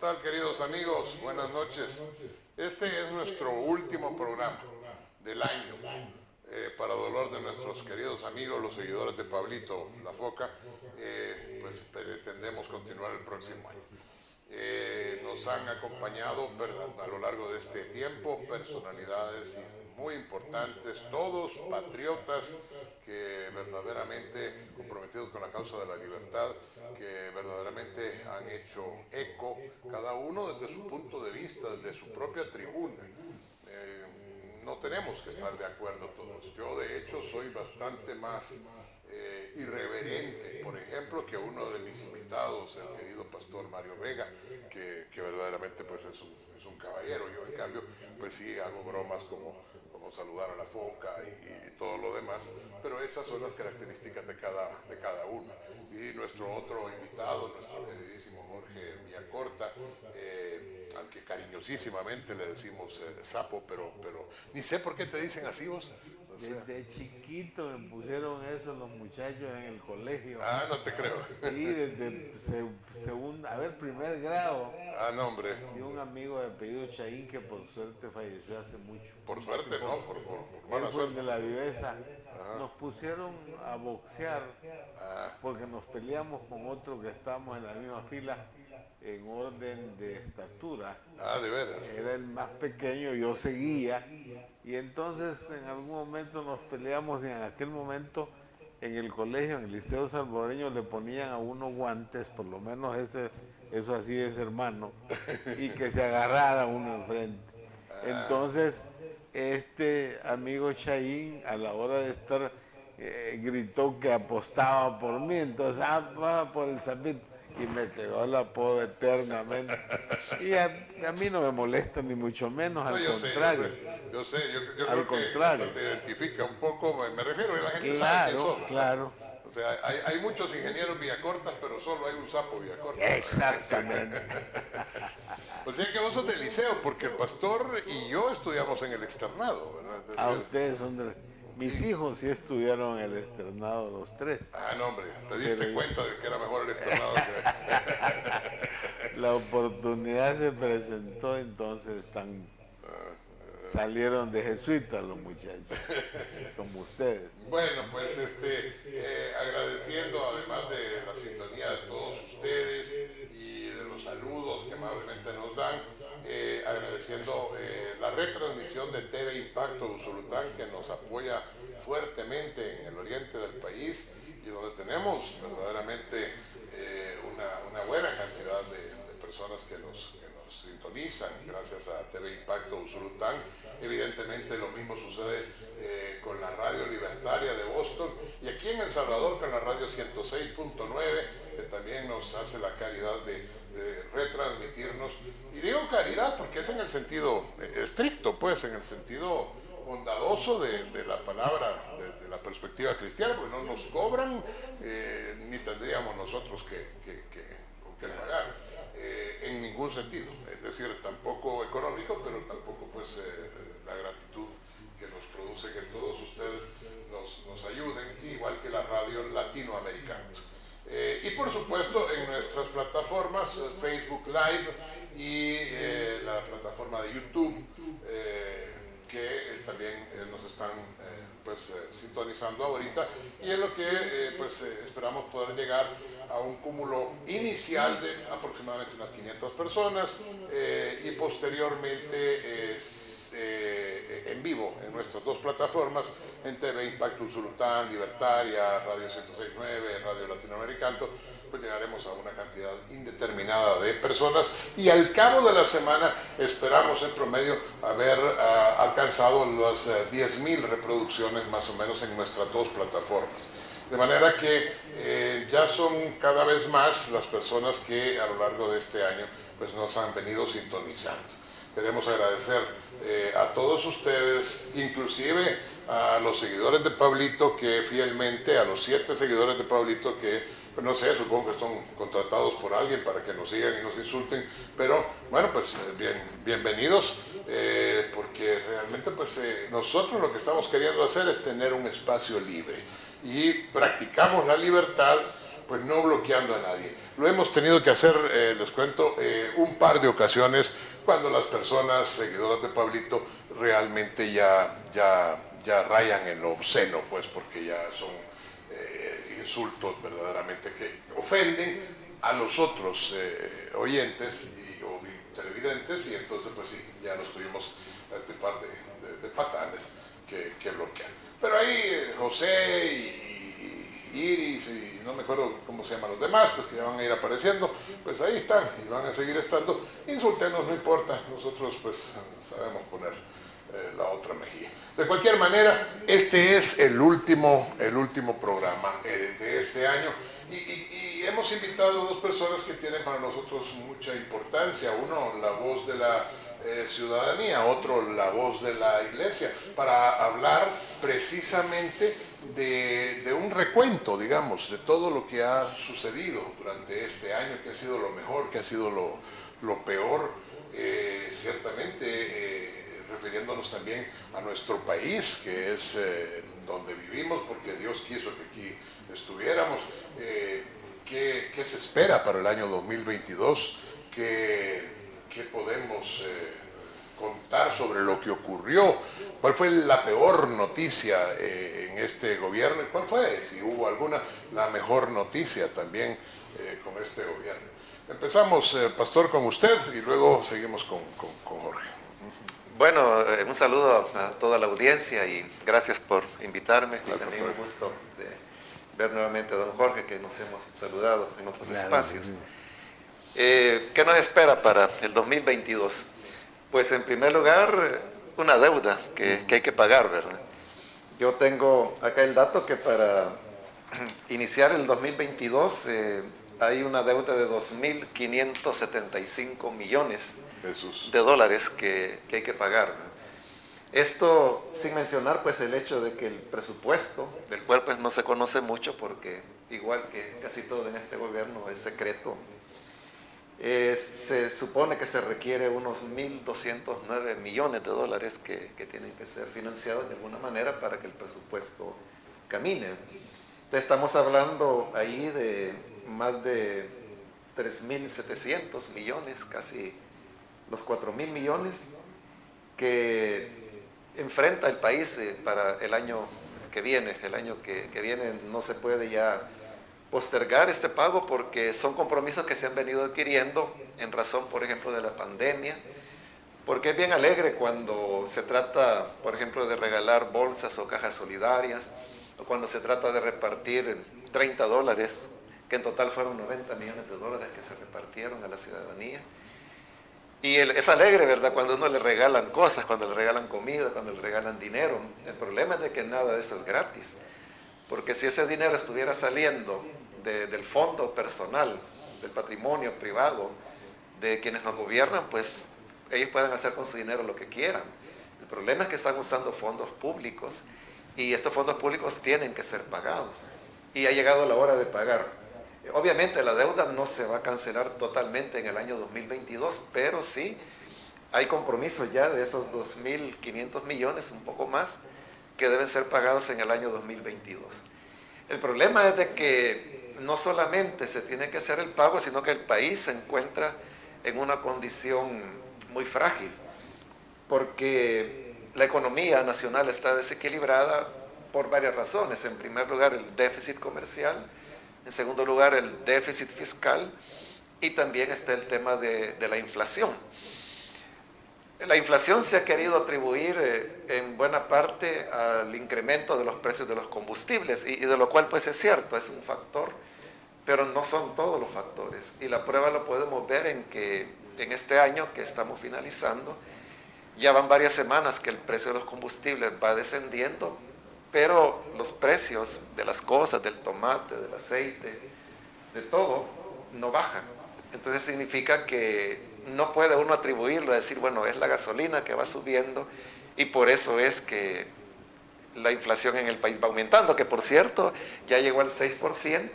tal, queridos amigos? Buenas noches. Este es nuestro último programa del año. Para dolor de nuestros queridos amigos, los seguidores de Pablito La Foca, pues pretendemos continuar el próximo año. Nos han acompañado a lo largo de este tiempo personalidades muy importantes, todos patriotas que verdaderamente comprometidos con la causa de la libertad, que verdaderamente han hecho eco, cada uno desde su punto de vista, desde su propia tribuna. No tenemos que estar de acuerdo todos. Yo de hecho soy bastante más irreverente, por ejemplo, que uno de mis invitados, el querido pastor Mario Vega, que verdaderamente pues es un caballero. Yo en cambio pues sí hago bromas como saludar a la foca y todo lo demás, pero esas son las características de cada uno. Y nuestro otro invitado, nuestro queridísimo Jorge Villacorta, al que cariñosísimamente le decimos Sapo, pero ni sé por qué te dicen así vos. O sea, desde chiquito me pusieron eso los muchachos en el colegio. Ah, no te creo. Sí, desde primer grado. Ah, no, hombre. Y un amigo de apellido Chaín que por suerte falleció hace mucho. Por suerte, ¿no? Por mala Él fue el suerte. de la viveza. Ajá. Nos pusieron a boxear Ah, porque nos peleamos con otro que estábamos en la misma fila en orden de estatura. de veras. Era el más pequeño, yo seguía, y entonces en algún momento nos peleamos y en aquel momento en el colegio, en el Liceo Salvadoreño, le ponían a uno guantes, por lo menos eso así es hermano, y que se agarrara uno enfrente. Entonces, este amigo Chaín, a la hora de estar, gritó que apostaba por mí, entonces, va por el zapito. Y me quedó el apodo eternamente. Y a mí no me molesta ni mucho menos, No, al yo contrario. yo Al creo que contrario. hasta te identifica un poco, me refiero a la gente sabe quién sos, ¿verdad? Claro. O sea, hay muchos ingenieros Villacortas, pero solo hay un Sapo Villacorta. Exactamente. O sea que vos sos del liceo, porque el pastor y yo estudiamos en el externado, ¿verdad? Es A decir, ustedes son de... Mis hijos sí estudiaron el externado los tres. no, hombre, te diste Pero- cuenta de que era mejor el externado que... La oportunidad se presentó, entonces salieron de jesuitas los muchachos, como ustedes. Bueno, pues agradeciendo además de la sintonía de todos ustedes y de los saludos que amablemente nos dan, agradeciendo la retransmisión de TV Impacto Usulután, que nos apoya fuertemente en el oriente del país y donde tenemos verdaderamente una buena cantidad de personas que nos sintonizan gracias a TV Impacto Usulután. Evidentemente lo mismo sucede con la Radio Libertaria de Boston y aquí en El Salvador con la Radio 106.9, que también nos hace la caridad de retransmitirnos. Y digo caridad porque es en el sentido estricto, pues en el sentido bondadoso de la palabra, de la perspectiva cristiana, porque no nos cobran ni tendríamos nosotros con qué pagar. En ningún sentido, es decir, tampoco económico, pero tampoco pues la gratitud que nos produce que todos ustedes nos ayuden, igual que la radio latinoamericana. Y por supuesto en nuestras plataformas, Facebook Live y la plataforma de YouTube, que también nos están sintonizando ahorita, y en lo que esperamos poder llegar a un cúmulo inicial de aproximadamente unas 500 personas y posteriormente en vivo en nuestras dos plataformas, en TV Impacto Usulután, Libertaria, Radio 106.9, Radio Latinoamericano, pues llegaremos a una cantidad indeterminada de personas y al cabo de la semana esperamos en promedio haber alcanzado las 10.000 reproducciones más o menos en nuestras dos plataformas. De manera que ya son cada vez más las personas que a lo largo de este año pues nos han venido sintonizando. Queremos agradecer a todos ustedes, inclusive a los seguidores de Pablito que fielmente, a los 7 seguidores de Pablito que, pues no sé, supongo que están contratados por alguien para que nos sigan y nos insulten, pero bueno, pues bienvenidos, porque realmente pues nosotros lo que estamos queriendo hacer es tener un espacio libre y practicamos la libertad pues no bloqueando a nadie. Lo hemos tenido que hacer, les cuento, un par de ocasiones cuando las personas seguidoras de Pablito realmente ya rayan en lo obsceno, pues porque ya son insultos verdaderamente que ofenden a los otros oyentes o televidentes, y entonces pues sí, ya nos tuvimos de parte de patanes que bloquear. Pero ahí José y Iris y no me acuerdo cómo se llaman los demás, pues que ya van a ir apareciendo, pues ahí están y van a seguir estando. Insultenos, no importa, nosotros pues sabemos poner la otra mejilla. De cualquier manera, este es el último programa de este año y hemos invitado a dos personas que tienen para nosotros mucha importancia. Uno, la voz de la ciudadanía, otro, la voz de la iglesia, para hablar precisamente de un recuento, digamos, de todo lo que ha sucedido durante este año, que ha sido lo mejor, que ha sido lo peor, ciertamente, refiriéndonos también a nuestro país, que es donde vivimos, porque Dios quiso que aquí estuviéramos. ¿Qué se espera para el año 2022? ¿Qué podemos contar sobre lo que ocurrió? ¿Cuál fue la peor noticia en este gobierno? ¿Cuál fue, si hubo alguna, la mejor noticia también con este gobierno? Empezamos, Pastor, con usted y luego seguimos con Jorge. Bueno, un saludo a toda la audiencia y gracias por invitarme. Claro, y también doctor. un gusto de ver nuevamente a don Jorge, que nos hemos saludado en otros espacios. ¿Qué nos espera para el 2022? Pues en primer lugar, una deuda que hay que pagar, ¿verdad? Yo tengo acá el dato que para iniciar el 2022 hay una deuda de 2.575 millones de dólares que hay que pagar, ¿no? Esto sin mencionar pues el hecho de que el presupuesto del cual pues no se conoce mucho porque igual que casi todo en este gobierno es secreto. Se supone que se requiere unos 1.209 millones de dólares que tienen que ser financiados de alguna manera para que el presupuesto camine. Entonces estamos hablando ahí de más de 3.700 millones, casi los 4.000 millones que enfrenta el país para el año que viene. El año que viene no se puede ya postergar este pago porque son compromisos que se han venido adquiriendo en razón, por ejemplo, de la pandemia, porque es bien alegre cuando se trata, por ejemplo, de regalar bolsas o cajas solidarias, o cuando se trata de repartir $30, que en total fueron 90 millones de dólares que se repartieron a la ciudadanía. Y es alegre, ¿verdad?, cuando uno le regalan cosas, cuando le regalan comida, cuando le regalan dinero. El problema es de que nada de eso es gratis, porque si ese dinero estuviera saliendo del fondo personal, del patrimonio privado de quienes nos gobiernan, pues ellos pueden hacer con su dinero lo que quieran. El problema es que están usando fondos públicos y estos fondos públicos tienen que ser pagados y ha llegado la hora de pagar. Obviamente la deuda no se va a cancelar totalmente en el año 2022, pero sí hay compromisos ya de esos 2.500 millones, un poco más, que deben ser pagados en el año 2022. El problema es de que no solamente se tiene que hacer el pago, sino que el país se encuentra en una condición muy frágil, porque la economía nacional está desequilibrada por varias razones. En primer lugar, el déficit comercial. En segundo lugar, el déficit fiscal, y también está el tema de la inflación. La inflación se ha querido atribuir en buena parte al incremento de los precios de los combustibles, y de lo cual pues es cierto, es un factor, pero no son todos los factores. Y la prueba lo podemos ver en que en este año que estamos finalizando, ya van varias semanas que el precio de los combustibles va descendiendo, pero los precios de las cosas, del tomate, del aceite, de todo, no bajan. Entonces significa que no puede uno atribuirlo a decir, bueno, es la gasolina que va subiendo y por eso es que la inflación en el país va aumentando, que por cierto ya llegó al 6%,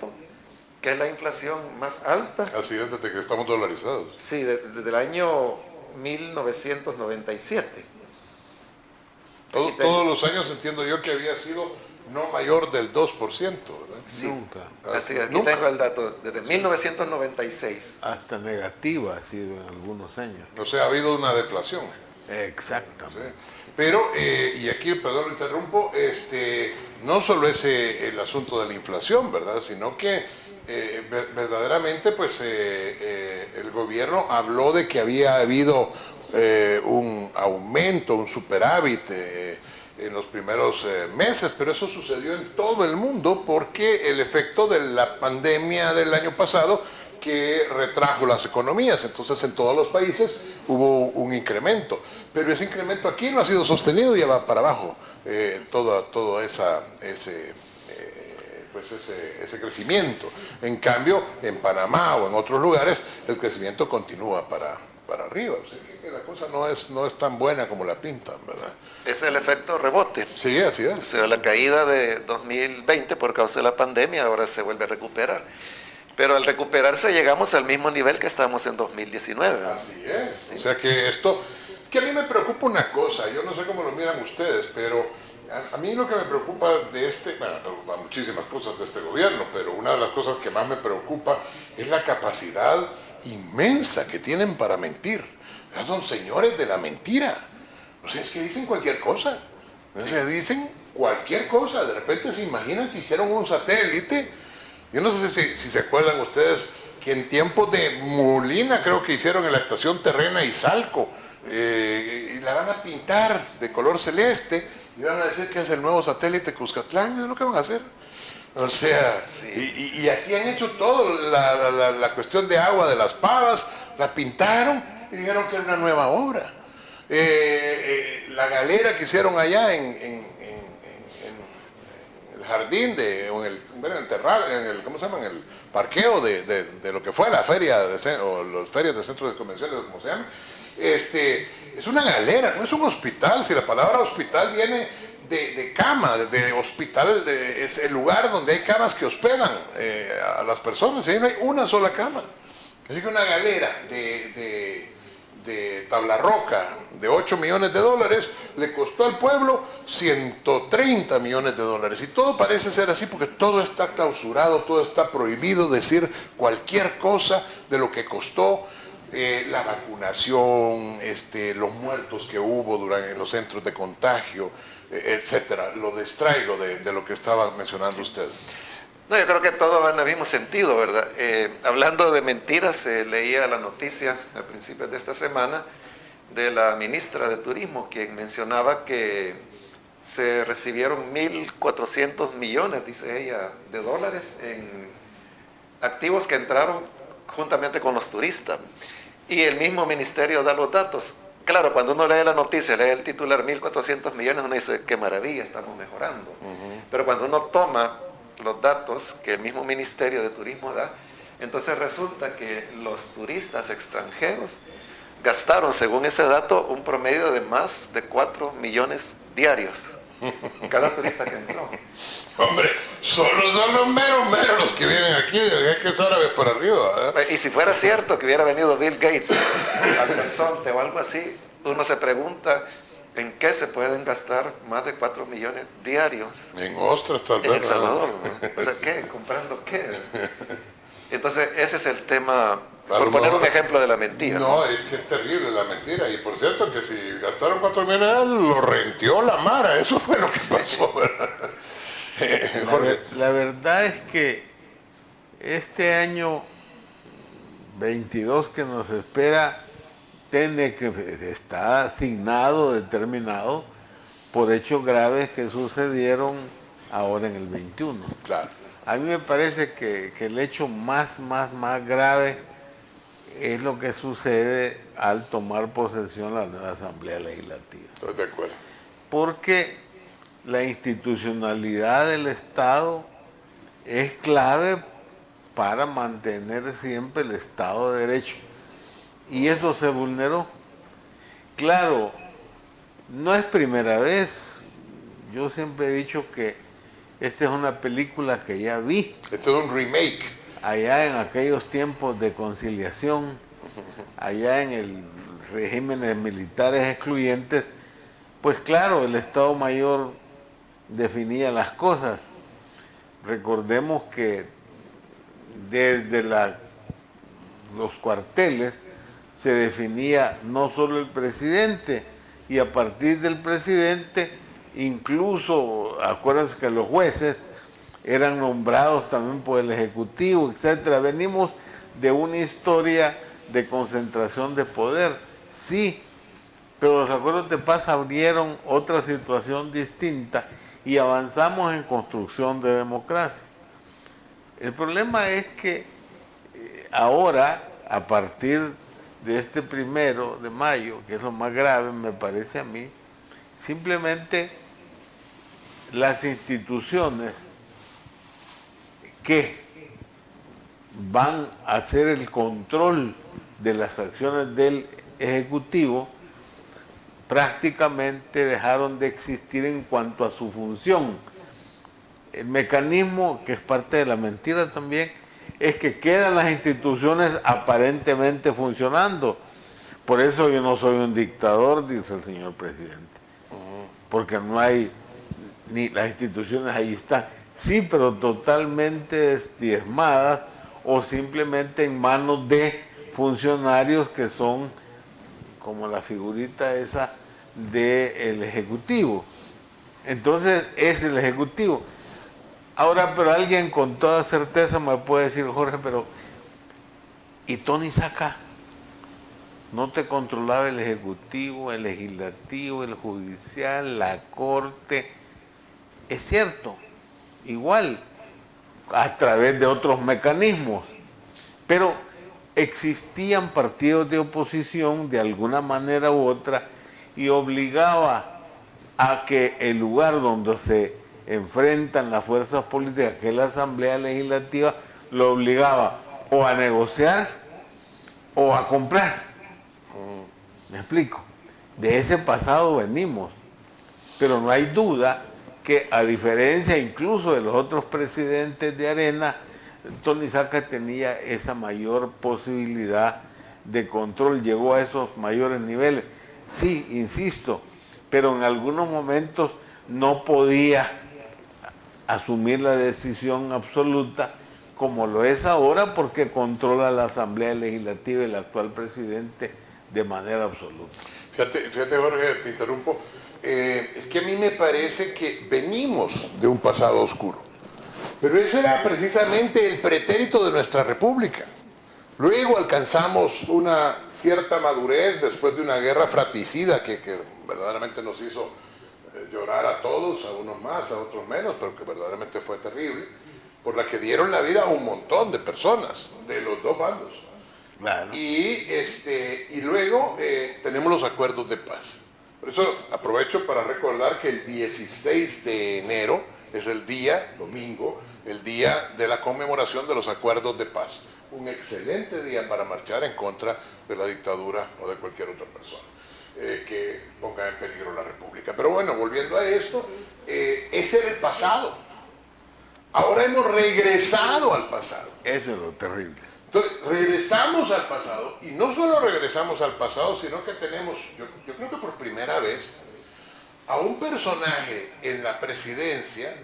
que es la inflación más alta. Así es, desde que estamos dolarizados. Sí, desde el año 1997. Todos los años entiendo yo que había sido no mayor del 2%, ¿verdad? Sí. Nunca. Así es, aquí Nunca. tengo el dato, desde 1996. Hasta negativa ha sido en algunos años. O sea, ha habido una deflación. Exactamente. ¿Sí? Pero, y aquí, perdón, lo interrumpo, no solo es el asunto de la inflación, ¿verdad? Sino que verdaderamente, pues, el gobierno habló de que había habido un aumento, un superávit en los primeros meses, pero eso sucedió en todo el mundo porque el efecto de la pandemia del año pasado que retrajo las economías, entonces en todos los países hubo un incremento, pero ese incremento aquí no ha sido sostenido, ya va para abajo todo ese crecimiento. En cambio, en Panamá o en otros lugares, el crecimiento continúa para arriba, o sea, que la cosa no es tan buena como la pintan, ¿verdad? Es el efecto rebote. Sí, así O es. sea, la caída de 2020 por causa de la pandemia ahora se vuelve a recuperar. Pero al recuperarse llegamos al mismo nivel que estábamos en 2019. Así es. Sí. O sea que esto, que a mí me preocupa una cosa, yo no sé cómo lo miran ustedes, pero a mí lo que me preocupa de me preocupan muchísimas cosas de este gobierno, pero una de las cosas que más me preocupa es la capacidad inmensa que tienen para mentir. Ya son señores de la mentira. O sea, es que dicen cualquier cosa. O sea, dicen cualquier cosa. De repente se imaginan que hicieron un satélite. Yo no sé si se acuerdan ustedes que en tiempos de Molina creo que hicieron en la estación terrena Izalco y la van a pintar de color celeste y van a decir que es el nuevo satélite Cuscatlán, es lo que van a hacer. O sea, sí. y así han hecho todo, la cuestión de agua de las Pavas, la pintaron y dijeron que era una nueva obra. La galera que hicieron allá en el jardín, en el terral, ¿cómo se llama? En el parqueo de lo que fue la feria, o las ferias de centros de convenciones, como se llama, es una galera, no es un hospital. Si la palabra hospital viene de cama, de hospital, es el lugar donde hay camas que hospedan a las personas, y ahí no hay una sola cama. Así que una galera de tabla roca de 8 millones de dólares le costó al pueblo 130 millones de dólares, y todo parece ser así porque todo está clausurado, todo está prohibido decir cualquier cosa de lo que costó la vacunación, los muertos que hubo en los centros de contagio, etcétera. Lo distraigo de lo que estaba mencionando usted. No, yo creo que todo va en el mismo sentido, ¿verdad? Hablando de mentiras, leía la noticia a principios de esta semana de la ministra de Turismo, quien mencionaba que se recibieron 1.400 millones, dice ella, de dólares en activos que entraron juntamente con los turistas. Y el mismo ministerio da los datos. Claro, cuando uno lee la noticia, lee el titular 1.400 millones, uno dice, qué maravilla, estamos mejorando. Pero cuando uno toma los datos que el mismo Ministerio de Turismo da, entonces resulta que los turistas extranjeros gastaron, según ese dato, un promedio de más de 4 millones diarios. Cada turista que entró. Hombre, solo son los meros los que vienen aquí, es que es árabe por arriba. Y si fuera cierto que hubiera venido Bill Gates al Horizonte o algo así, uno se pregunta en qué se pueden gastar más de 4 millones diarios. En ostras, tal vez. En El Salvador, ¿no? O sea, ¿qué? ¿Comprando qué? Entonces, ese es el tema, por poner un ejemplo de la mentira. No, es que es terrible la mentira. Y por cierto, que si gastaron 4 millones, lo rentió la Mara. Eso fue lo que pasó, ¿verdad? La verdad es que este año 22 que nos espera está asignado, determinado por hechos graves que sucedieron ahora en el 21. Claro. A mí me parece que el hecho más grave es lo que sucede al tomar posesión la nueva Asamblea Legislativa. Estoy de acuerdo. Porque la institucionalidad del Estado es clave para mantener siempre el Estado de Derecho. Y eso se vulneró. Claro, no es primera vez. Yo siempre he dicho que esta es una película que ya vi. Esto es un remake. Allá en aquellos tiempos de conciliación, allá en el régimen de militares excluyentes, pues claro, el Estado Mayor definía las cosas. Recordemos que desde los cuarteles se definía no solo el presidente, y a partir del presidente, incluso, acuérdense que los jueces eran nombrados también por el Ejecutivo, etcétera. Venimos de una historia de concentración de poder, sí, pero los acuerdos de paz abrieron otra situación distinta y avanzamos en construcción de democracia. El problema es que ahora, a partir de este 1 de mayo, que es lo más grave, me parece a mí, simplemente las instituciones que van a hacer el control de las acciones del Ejecutivo prácticamente dejaron de existir en cuanto a su función. El mecanismo, que es parte de la mentira también, es que quedan las instituciones aparentemente funcionando. Por eso yo no soy un dictador, dice el señor presidente, porque no hay, ni las instituciones ahí están, sí, pero totalmente diezmadas o simplemente en manos de funcionarios que son como la figurita esa del Ejecutivo. Entonces es el Ejecutivo. Ahora, pero alguien con toda certeza me puede decir, Jorge, pero ¿y Tony Saca? ¿No te controlaba el Ejecutivo, el Legislativo, el Judicial, la Corte? Es cierto, igual, a través de otros mecanismos, pero existían partidos de oposición de alguna manera u otra y obligaba a que el lugar donde se enfrentan las fuerzas políticas, que es la Asamblea Legislativa, lo obligaba o a negociar o a comprar. ¿Me explico? De ese pasado venimos, pero no hay duda que, a diferencia incluso de los otros presidentes de Arena, Tony Saca tenía esa mayor posibilidad de control, llegó a esos mayores niveles. Sí, insisto, pero en algunos momentos no podía asumir la decisión absoluta como lo es ahora, porque controla la Asamblea Legislativa y el actual presidente de manera absoluta. Fíjate Jorge, te interrumpo. Es que a mí me parece que venimos de un pasado oscuro, pero ese era precisamente el pretérito de nuestra república. Luego alcanzamos una cierta madurez después de una guerra fratricida que verdaderamente nos hizo llorar a todos, a unos más, a otros menos, pero que verdaderamente fue terrible, por la que dieron la vida a un montón de personas de los dos bandos. Claro. Y luego tenemos los acuerdos de paz. Por eso aprovecho para recordar que el 16 de enero es el día, domingo, el día de la conmemoración de los acuerdos de paz. Un excelente día para marchar en contra de la dictadura o de cualquier otra persona que ponga en peligro la república. Pero bueno, volviendo a esto, ese era el pasado. Ahora hemos regresado al pasado. Eso es lo terrible. Entonces, regresamos al pasado, y no solo regresamos al pasado, sino que tenemos, yo creo que por primera vez, a un personaje en la presidencia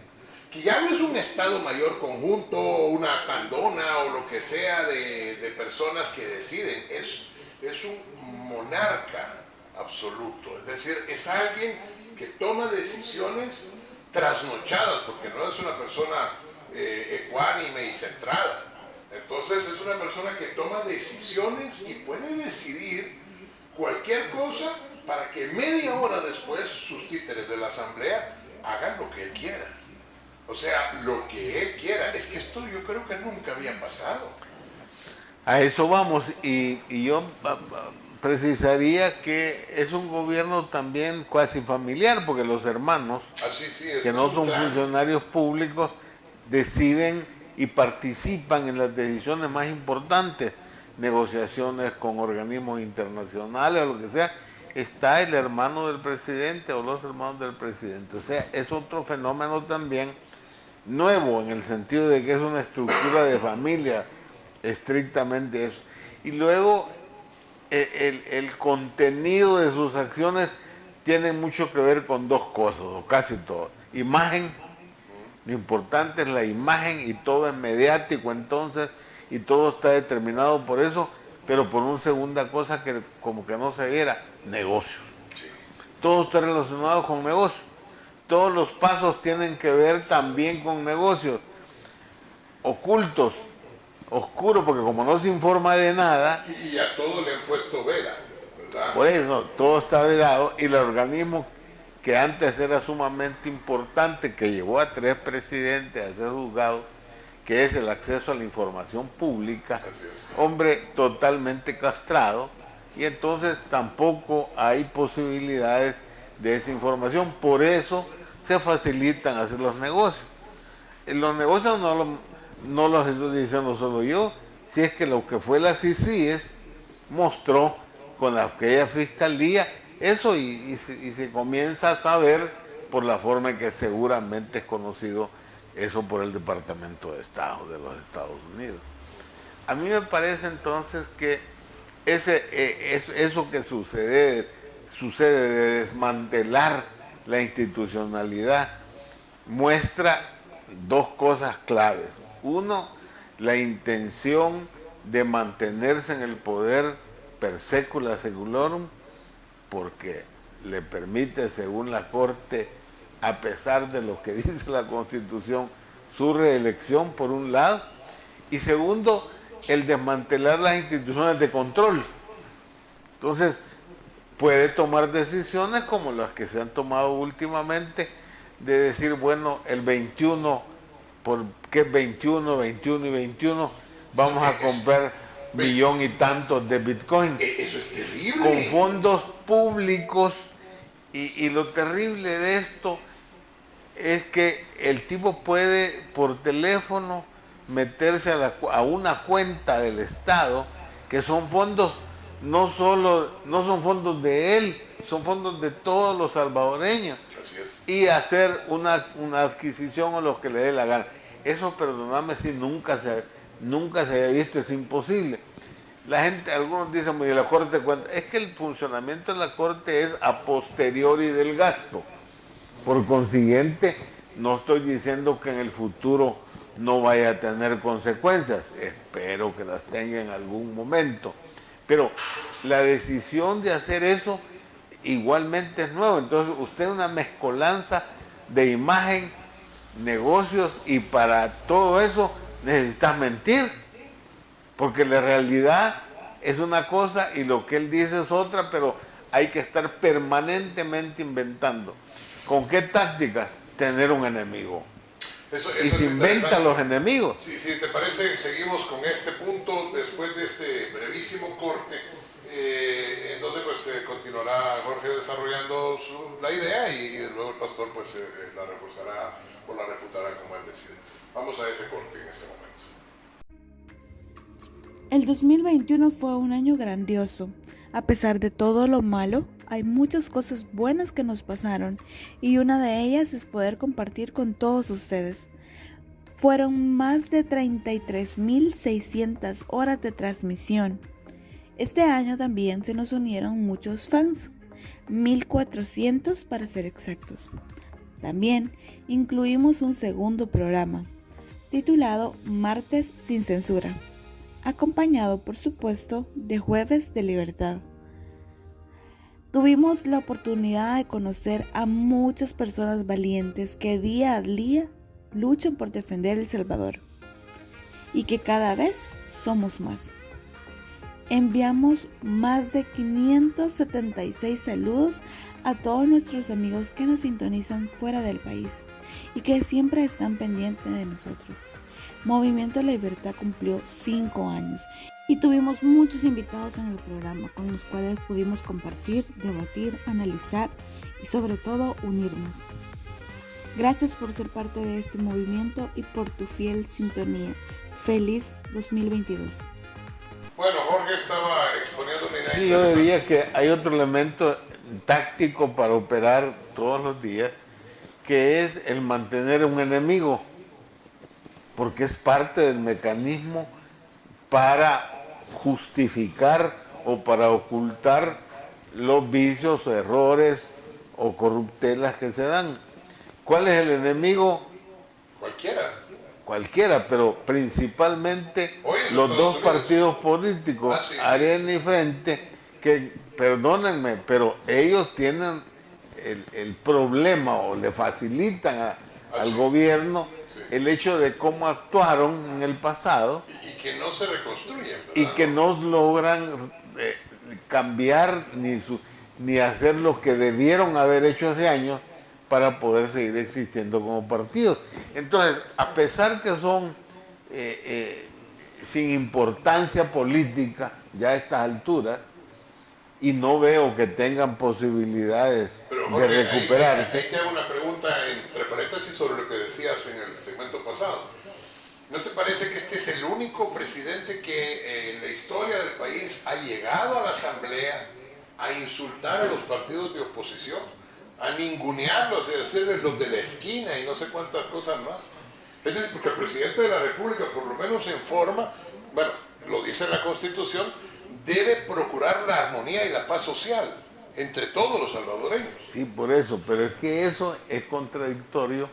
que ya no es un Estado Mayor conjunto, una tandona o lo que sea de personas que deciden, es un monarca absoluto, es decir, es alguien que toma decisiones trasnochadas, porque no es una persona ecuánime y centrada. Entonces es una persona que toma decisiones y puede decidir cualquier cosa para que media hora después sus títeres de la asamblea hagan lo que él quiera. O sea, lo que él quiera. Es que esto yo creo que nunca había pasado. A eso vamos, y yo precisaría que es un gobierno también cuasi familiar, porque los hermanos, que no son funcionarios públicos, deciden y participan en las decisiones más importantes, negociaciones con organismos internacionales o lo que sea. Está el hermano del presidente o los hermanos del presidente. O sea, es otro fenómeno también nuevo, en el sentido de que es una estructura de familia, estrictamente eso. Y luego el contenido de sus acciones tienen mucho que ver con dos cosas, o casi todo. Imagen, lo importante es la imagen y todo es mediático entonces, y todo está determinado por eso, pero por una segunda cosa que como que no se viera, negocios. Todo está relacionado con negocios. Todos los pasos tienen que ver también con negocios ocultos, oscuros, porque como no se informa de nada, Y a todo le han puesto vela, ¿verdad? por eso todo está vedado, y el organismo que antes era sumamente importante, que llevó a 3 presidentes a ser juzgados, que es el acceso a la información pública, hombre, totalmente castrado, y entonces tampoco hay posibilidades de esa información. Por eso se facilitan hacer los negocios. Los negocios no los estoy diciendo solo yo, si es que lo que fue la CICIES mostró con aquella fiscalía eso, y se comienza a saber por la forma en que seguramente es conocido eso por el Departamento de Estado de los Estados Unidos. A mí me parece entonces que eso que sucede de desmantelar la institucionalidad muestra dos cosas claves. Uno, la intención de mantenerse en el poder per secula seculorum, porque le permite, según la Corte, a pesar de lo que dice la Constitución, su reelección por un lado, y segundo, el desmantelar las instituciones de control. Entonces, puede tomar decisiones como las que se han tomado últimamente, de decir, bueno, el 21, ¿por qué 21 y 21? Vamos a comprar millón y tantos de Bitcoin. Eso es terrible. Con fondos públicos, y lo terrible de esto es que el tipo puede por teléfono meterse a una cuenta del Estado, que son fondos, no son fondos de él, son fondos de todos los salvadoreños. Así es. Y hacer una adquisición o lo que le dé la gana. Eso, perdóname, si nunca se había visto, es imposible. La gente, algunos dicen, la Corte cuenta, es que el funcionamiento de la Corte es a posteriori del gasto. Por consiguiente, no estoy diciendo que en el futuro no vaya a tener consecuencias, espero que las tenga en algún momento, pero la decisión de hacer eso igualmente es nueva. Entonces usted una mezcolanza de imagen, negocios, y para todo eso necesitas mentir, porque la realidad es una cosa y lo que él dice es otra, pero hay que estar permanentemente inventando. ¿Con qué tácticas? Tener un enemigo. Y se inventa los enemigos. Si te parece, seguimos con este punto después de este brevísimo corte, en donde pues continuará Jorge desarrollando la idea, y luego el pastor pues la reforzará o la refutará como él decide. Vamos a ese corte en este momento. El 2021 fue un año grandioso. A pesar de todo lo malo, hay muchas cosas buenas que nos pasaron, y una de ellas es poder compartir con todos ustedes. Fueron más de 33.600 horas de transmisión. Este año también se nos unieron muchos fans, 1.400 para ser exactos. También incluimos un segundo programa, titulado Martes sin Censura, acompañado por supuesto de Jueves de Libertad. Tuvimos la oportunidad de conocer a muchas personas valientes que día a día luchan por defender El Salvador, y que cada vez somos más. Enviamos más de 576 saludos a todos nuestros amigos que nos sintonizan fuera del país y que siempre están pendientes de nosotros. Movimiento La Libertad cumplió 5 años y tuvimos muchos invitados en el programa con los cuales pudimos compartir, debatir, analizar y sobre todo unirnos. Gracias por ser parte de este movimiento y por tu fiel sintonía. Feliz 2022. Bueno, Jorge estaba exponiendo una idea. Sí, yo diría que hay otro elemento táctico para operar todos los días, que es el mantener un enemigo, porque es parte del mecanismo para justificar o para ocultar los vicios, errores o corruptelas que se dan. ¿Cuál es el enemigo? Cualquiera. Cualquiera, pero principalmente Hoy es los Estados dos Unidos. partidos políticos, Sí. Arena y Frente, que, perdónenme, pero ellos tienen el problema o le facilitan al gobierno el hecho de cómo actuaron en el pasado Y que no se reconstruyen, ¿verdad? y que no logran cambiar ni hacer lo que debieron haber hecho hace años para poder seguir existiendo como partidos. Entonces, a pesar que son sin importancia política ya a estas alturas, y no veo que tengan posibilidades Pero, de Jorge, recuperarse. ahí te hago una pregunta entre paréntesis sobre lo que decías en el segmento pasado. ¿No te parece que este es el único presidente que en la historia del país ha llegado a la Asamblea a insultar a los partidos de oposición, a ningunearlos y decirles los de la esquina y no sé cuántas cosas más? Es decir, porque el presidente de la República, por lo menos en forma, bueno, lo dice la Constitución, debe procurar la armonía y la paz social entre todos los salvadoreños. Sí, por eso, pero es que eso es contradictorio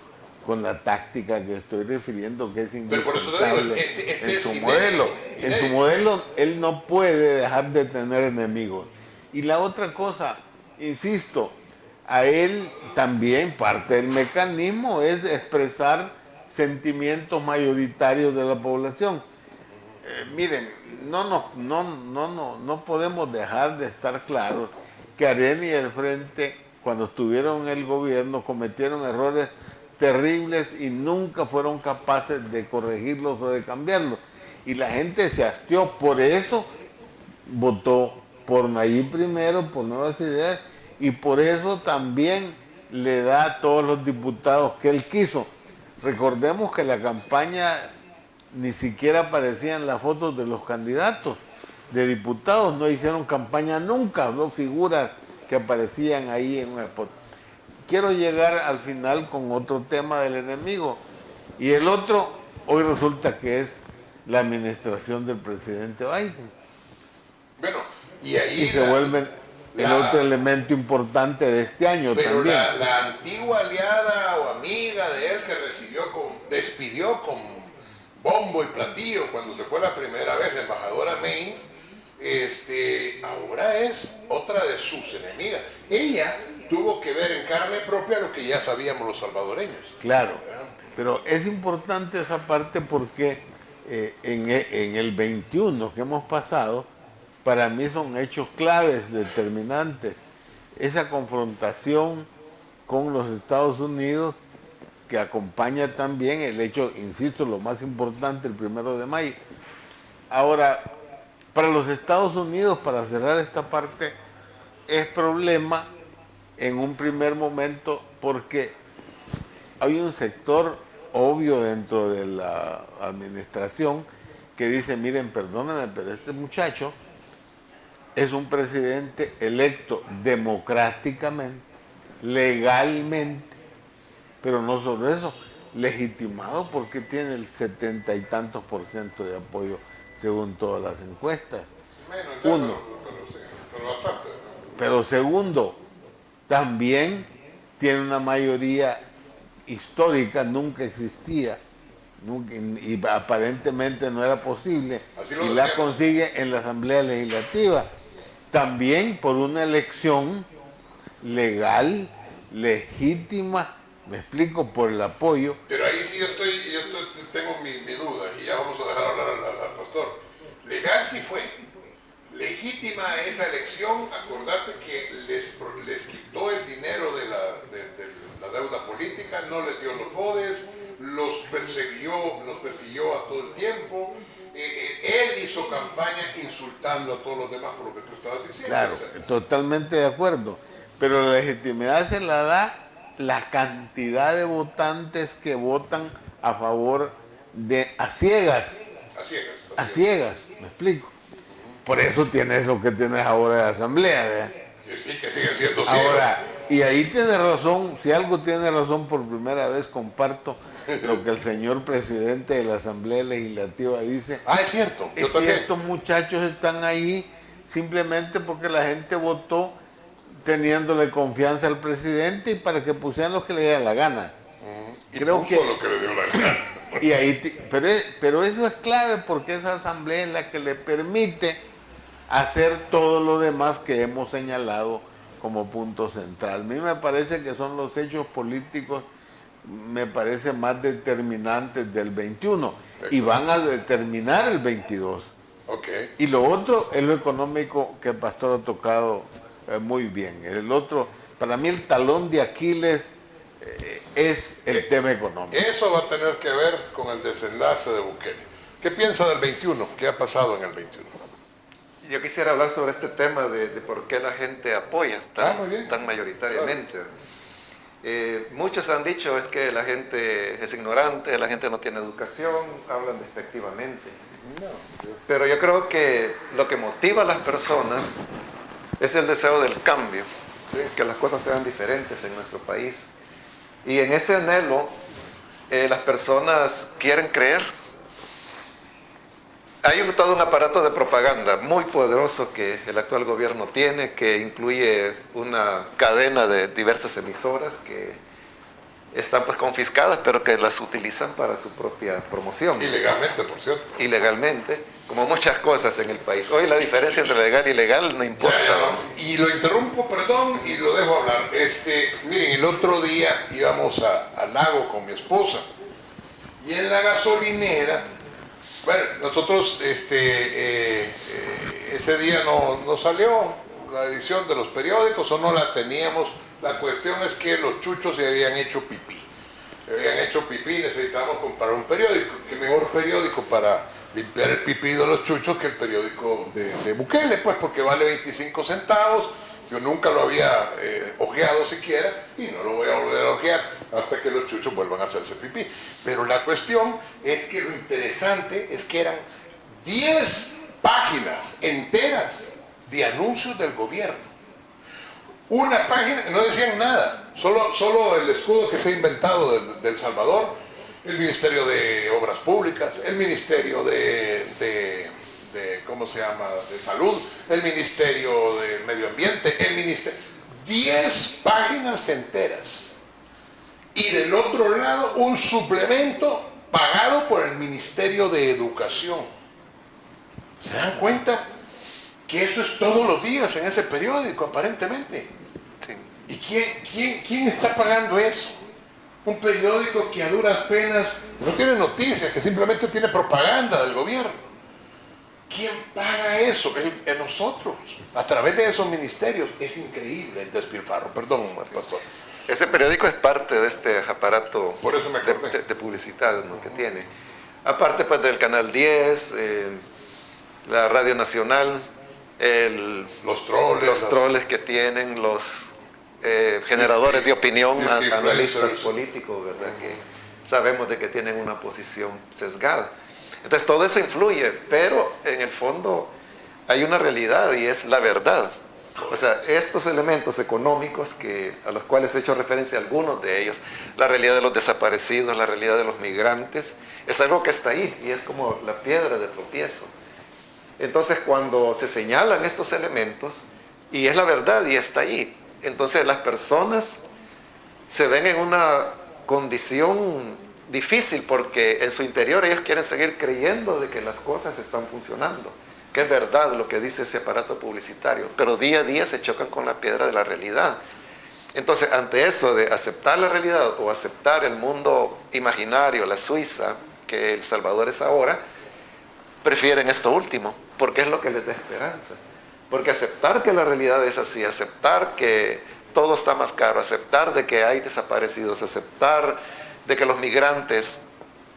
con la táctica que estoy refiriendo, que es Pero por eso te digo, indispensable este en es su inédito, modelo. En su inédito. modelo, él no puede dejar de tener enemigos. Y la otra cosa, insisto, a él también parte del mecanismo es expresar sentimientos mayoritarios de la población. Miren, no podemos dejar de estar claros que Arena y el Frente, cuando estuvieron en el gobierno, cometieron errores terribles y nunca fueron capaces de corregirlos o de cambiarlos. Y la gente se hastió, por eso votó por Nayib primero, por Nuevas Ideas, y por eso también le da a todos los diputados que él quiso. Recordemos que la campaña ni siquiera aparecían las fotos de los candidatos de diputados, no hicieron campaña nunca, no figuras que aparecían ahí en un spot. Quiero llegar al final con otro tema del enemigo, y el otro hoy resulta que es la administración del presidente Biden. Bueno, y ahí Y se vuelve el otro elemento importante de este año pero también. la antigua aliada o amiga de él que despidió con bombo y platillo cuando se fue la primera vez, la embajadora Maines, ahora es otra de sus enemigas. Ella tuvo que ver en carne propia lo que ya sabíamos los salvadoreños. Claro, pero es importante esa parte porque en el 21 que hemos pasado, para mí son hechos claves, determinantes. Esa confrontación con los Estados Unidos, que acompaña también el hecho, insisto, lo más importante, el 1 de mayo. Ahora, para los Estados Unidos, para cerrar esta parte, es problema en un primer momento porque hay un sector obvio dentro de la administración que dice, miren, perdónenme, pero este muchacho es un presidente electo democráticamente, legalmente, pero no solo eso, legitimado porque tiene el 70 y tantos % de apoyo según todas las encuestas. Menos, Uno. pero sí, pero bastante. Pero segundo, también tiene una mayoría histórica, nunca existía, y aparentemente no era posible, y la consigue en la Asamblea Legislativa. También por una elección legal, legítima, me explico, por el apoyo. Pero ahí sí yo tengo mi duda, y ya vamos a dejar hablar al pastor. Legal sí fue. Legítima esa elección, acordate que les quitó el dinero de la deuda política, no les dio los bodes, los persiguió a todo el tiempo. Él hizo campaña insultando a todos los demás por lo que tú estabas diciendo. Claro, totalmente de acuerdo. Pero la legitimidad se la da la cantidad de votantes que votan a favor de a ciegas, me explico. Por eso tienes lo que tienes ahora de asamblea, ¿verdad? Sí, que siguen siendo ciegos. Ahora, y ahí tiene razón, si algo tiene razón, por primera vez comparto lo que el señor presidente de la Asamblea Legislativa dice. Es cierto. Es cierto, muchachos están ahí simplemente porque la gente votó teniéndole confianza al presidente y para que pusieran lo que le diera la gana. Y creo puso lo que le dio la gana. Y ahí pero eso es clave porque esa asamblea es la que le permite hacer todo lo demás que hemos señalado como punto central. A mí me parece que son los hechos políticos, me parece, más determinantes del 21. Exacto. Y van a determinar el 22. Okay. Y lo otro es lo económico que el pastor ha tocado muy bien. El otro, para mí el talón de Aquiles es el tema económico. Eso va a tener que ver con el desenlace de Bukele. ¿Qué piensa del 21? ¿Qué ha pasado en el 21? Yo quisiera hablar sobre este tema de por qué la gente apoya tan mayoritariamente. Claro. Muchos han dicho es que la gente es ignorante, la gente no tiene educación, hablan despectivamente. No. Pero yo creo que lo que motiva a las personas es el deseo del cambio, sí, que las cosas sean diferentes en nuestro país. Y en ese anhelo, las personas quieren creer. Hay todo un aparato de propaganda muy poderoso que el actual gobierno tiene, que incluye una cadena de diversas emisoras que están pues confiscadas, pero que las utilizan para su propia promoción. Ilegalmente, por cierto. Ilegalmente, como muchas cosas en el país. Hoy la diferencia entre legal y ilegal no importa. ¿No? Y lo interrumpo, perdón, y lo dejo hablar. Miren, el otro día íbamos al lago con mi esposa, y en la gasolinera, bueno, nosotros ese día no salió la edición de los periódicos, o no la teníamos. La cuestión es que los chuchos se habían hecho pipí. Necesitábamos comprar un periódico. ¿Qué mejor periódico para limpiar el pipí de los chuchos que el periódico de Bukele? Pues porque vale 25 centavos. Yo nunca lo había ojeado siquiera y no lo voy a volver a ojear hasta que los chuchos vuelvan a hacerse pipí. Pero la cuestión es que lo interesante es que eran 10 páginas enteras de anuncios del gobierno. Una página, no decían nada, solo el escudo que se ha inventado del Salvador, el Ministerio de Obras Públicas, el Ministerio de ¿cómo se llama?, de Salud, el Ministerio de Medio Ambiente, 10 páginas enteras. Y del otro lado, un suplemento pagado por el Ministerio de Educación. ¿Se dan cuenta? Que eso es todos los días en ese periódico, aparentemente. Sí. ¿Y quién está pagando eso? Un periódico que a duras penas no tiene noticias, que simplemente tiene propaganda del gobierno. ¿Quién paga eso? Nosotros, a través de esos ministerios. Es increíble el despilfarro. Perdón, pastor. Ese periódico es parte de este aparato. Por eso me acordé. de publicidad, ¿no?, que tiene. Aparte pues del Canal 10, la Radio Nacional, los troles que tienen, los generadores de opinión, analistas políticos, ¿verdad?, que sabemos de que tienen una posición sesgada. Entonces todo eso influye, pero en el fondo hay una realidad y es la verdad. O sea, estos elementos económicos a los cuales he hecho referencia, algunos de ellos, la realidad de los desaparecidos, la realidad de los migrantes, es algo que está ahí y es como la piedra de tropiezo. Entonces cuando se señalan estos elementos, y es la verdad y está ahí, entonces las personas se ven en una condición difícil porque en su interior ellos quieren seguir creyendo de que las cosas están funcionando, que es verdad lo que dice ese aparato publicitario, pero día a día se chocan con la piedra de la realidad. Entonces ante eso de aceptar la realidad o aceptar el mundo imaginario, la Suiza, que El Salvador es ahora, prefieren esto último, porque es lo que les da esperanza. Porque aceptar que la realidad es así, aceptar que todo está más caro, aceptar de que hay desaparecidos, aceptar de que los migrantes,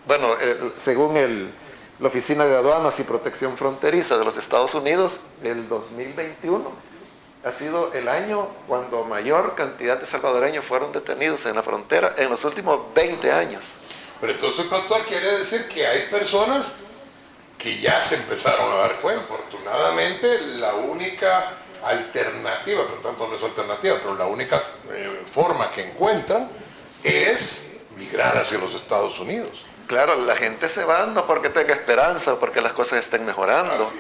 bueno, según la Oficina de Aduanas y Protección Fronteriza de los Estados Unidos, el 2021 ha sido el año cuando mayor cantidad de salvadoreños fueron detenidos en la frontera en los últimos 20 años. Pero entonces, pastor, quiere decir que hay personas que ya se empezaron a dar cuenta. Afortunadamente, la única alternativa, por tanto no es alternativa, pero la única forma que encuentran es migrar hacia los Estados Unidos. Claro, la gente se va no porque tenga esperanza o porque las cosas estén mejorando.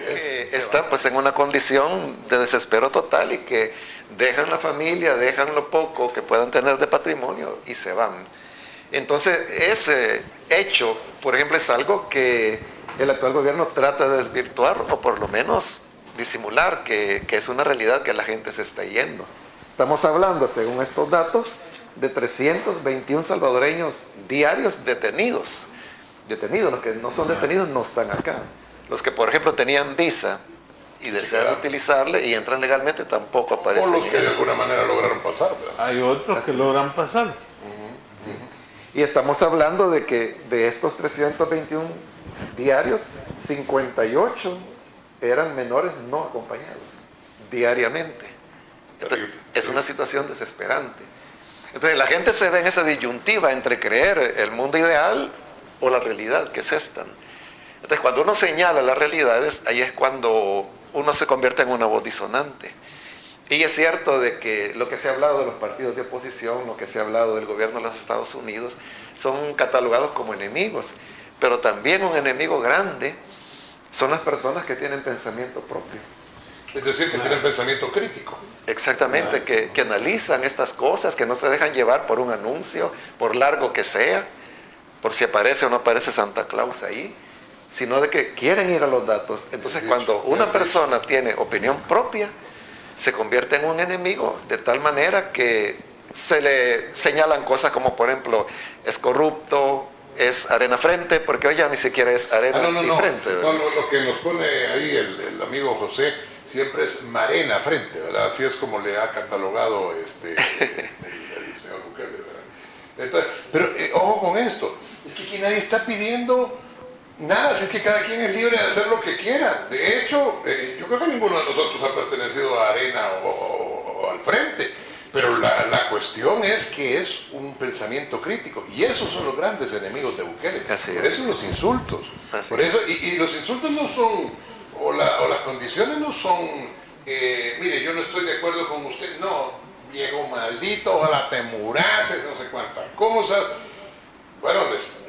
Están pues en una condición de desespero total y que dejan la familia, dejan lo poco que puedan tener de patrimonio y se van. Entonces, ese hecho, por ejemplo, es algo que el actual gobierno trata de desvirtuar o por lo menos disimular, que es una realidad que la gente se está yendo. Estamos hablando, según estos datos, de 321 salvadoreños diarios detenidos. Los que no son detenidos no están acá. Los que, por ejemplo, tenían visa y desean utilizarle y entran legalmente tampoco aparecen. O los que de alguna manera lograron pasar, ¿verdad? Hay otros que logran pasar. Y estamos hablando de que de estos 321 diarios, 58 eran menores no acompañados, diariamente. Entonces, es una situación desesperante. Entonces la gente se ve en esa disyuntiva entre creer el mundo ideal o la realidad, que es esta. Entonces cuando uno señala las realidades, ahí es cuando uno se convierte en una voz disonante. Y es cierto de que lo que se ha hablado de los partidos de oposición, lo que se ha hablado del gobierno de los Estados Unidos, son catalogados como enemigos. Pero también un enemigo grande son las personas que tienen pensamiento propio. Es decir, que tienen pensamiento crítico. Exactamente, que analizan estas cosas, que no se dejan llevar por un anuncio, por largo que sea, por si aparece o no aparece Santa Claus ahí, sino de que quieren ir a los datos. Entonces, cuando una persona tiene opinión propia, se convierte en un enemigo de tal manera que se le señalan cosas como, por ejemplo, es corrupto, es arena frente, porque hoy ya ni siquiera es arena y frente. No, lo que nos pone ahí el amigo José siempre es Marena frente, ¿verdad? Así es como le ha catalogado el señor Bukele, ¿verdad? Entonces, pero ojo con esto, es que aquí nadie está pidiendo nada, es que cada quien es libre de hacer lo que quiera. De hecho, yo creo que ninguno de nosotros ha pertenecido a Arena o al Frente, pero la cuestión es que es un pensamiento crítico, y esos son los grandes enemigos de Bukele. Por eso los insultos. Por eso, y los insultos no son, o las condiciones no son, mire, yo no estoy de acuerdo con usted, no, viejo maldito, ojalá te murases, no sé cuántas cosas. Bueno,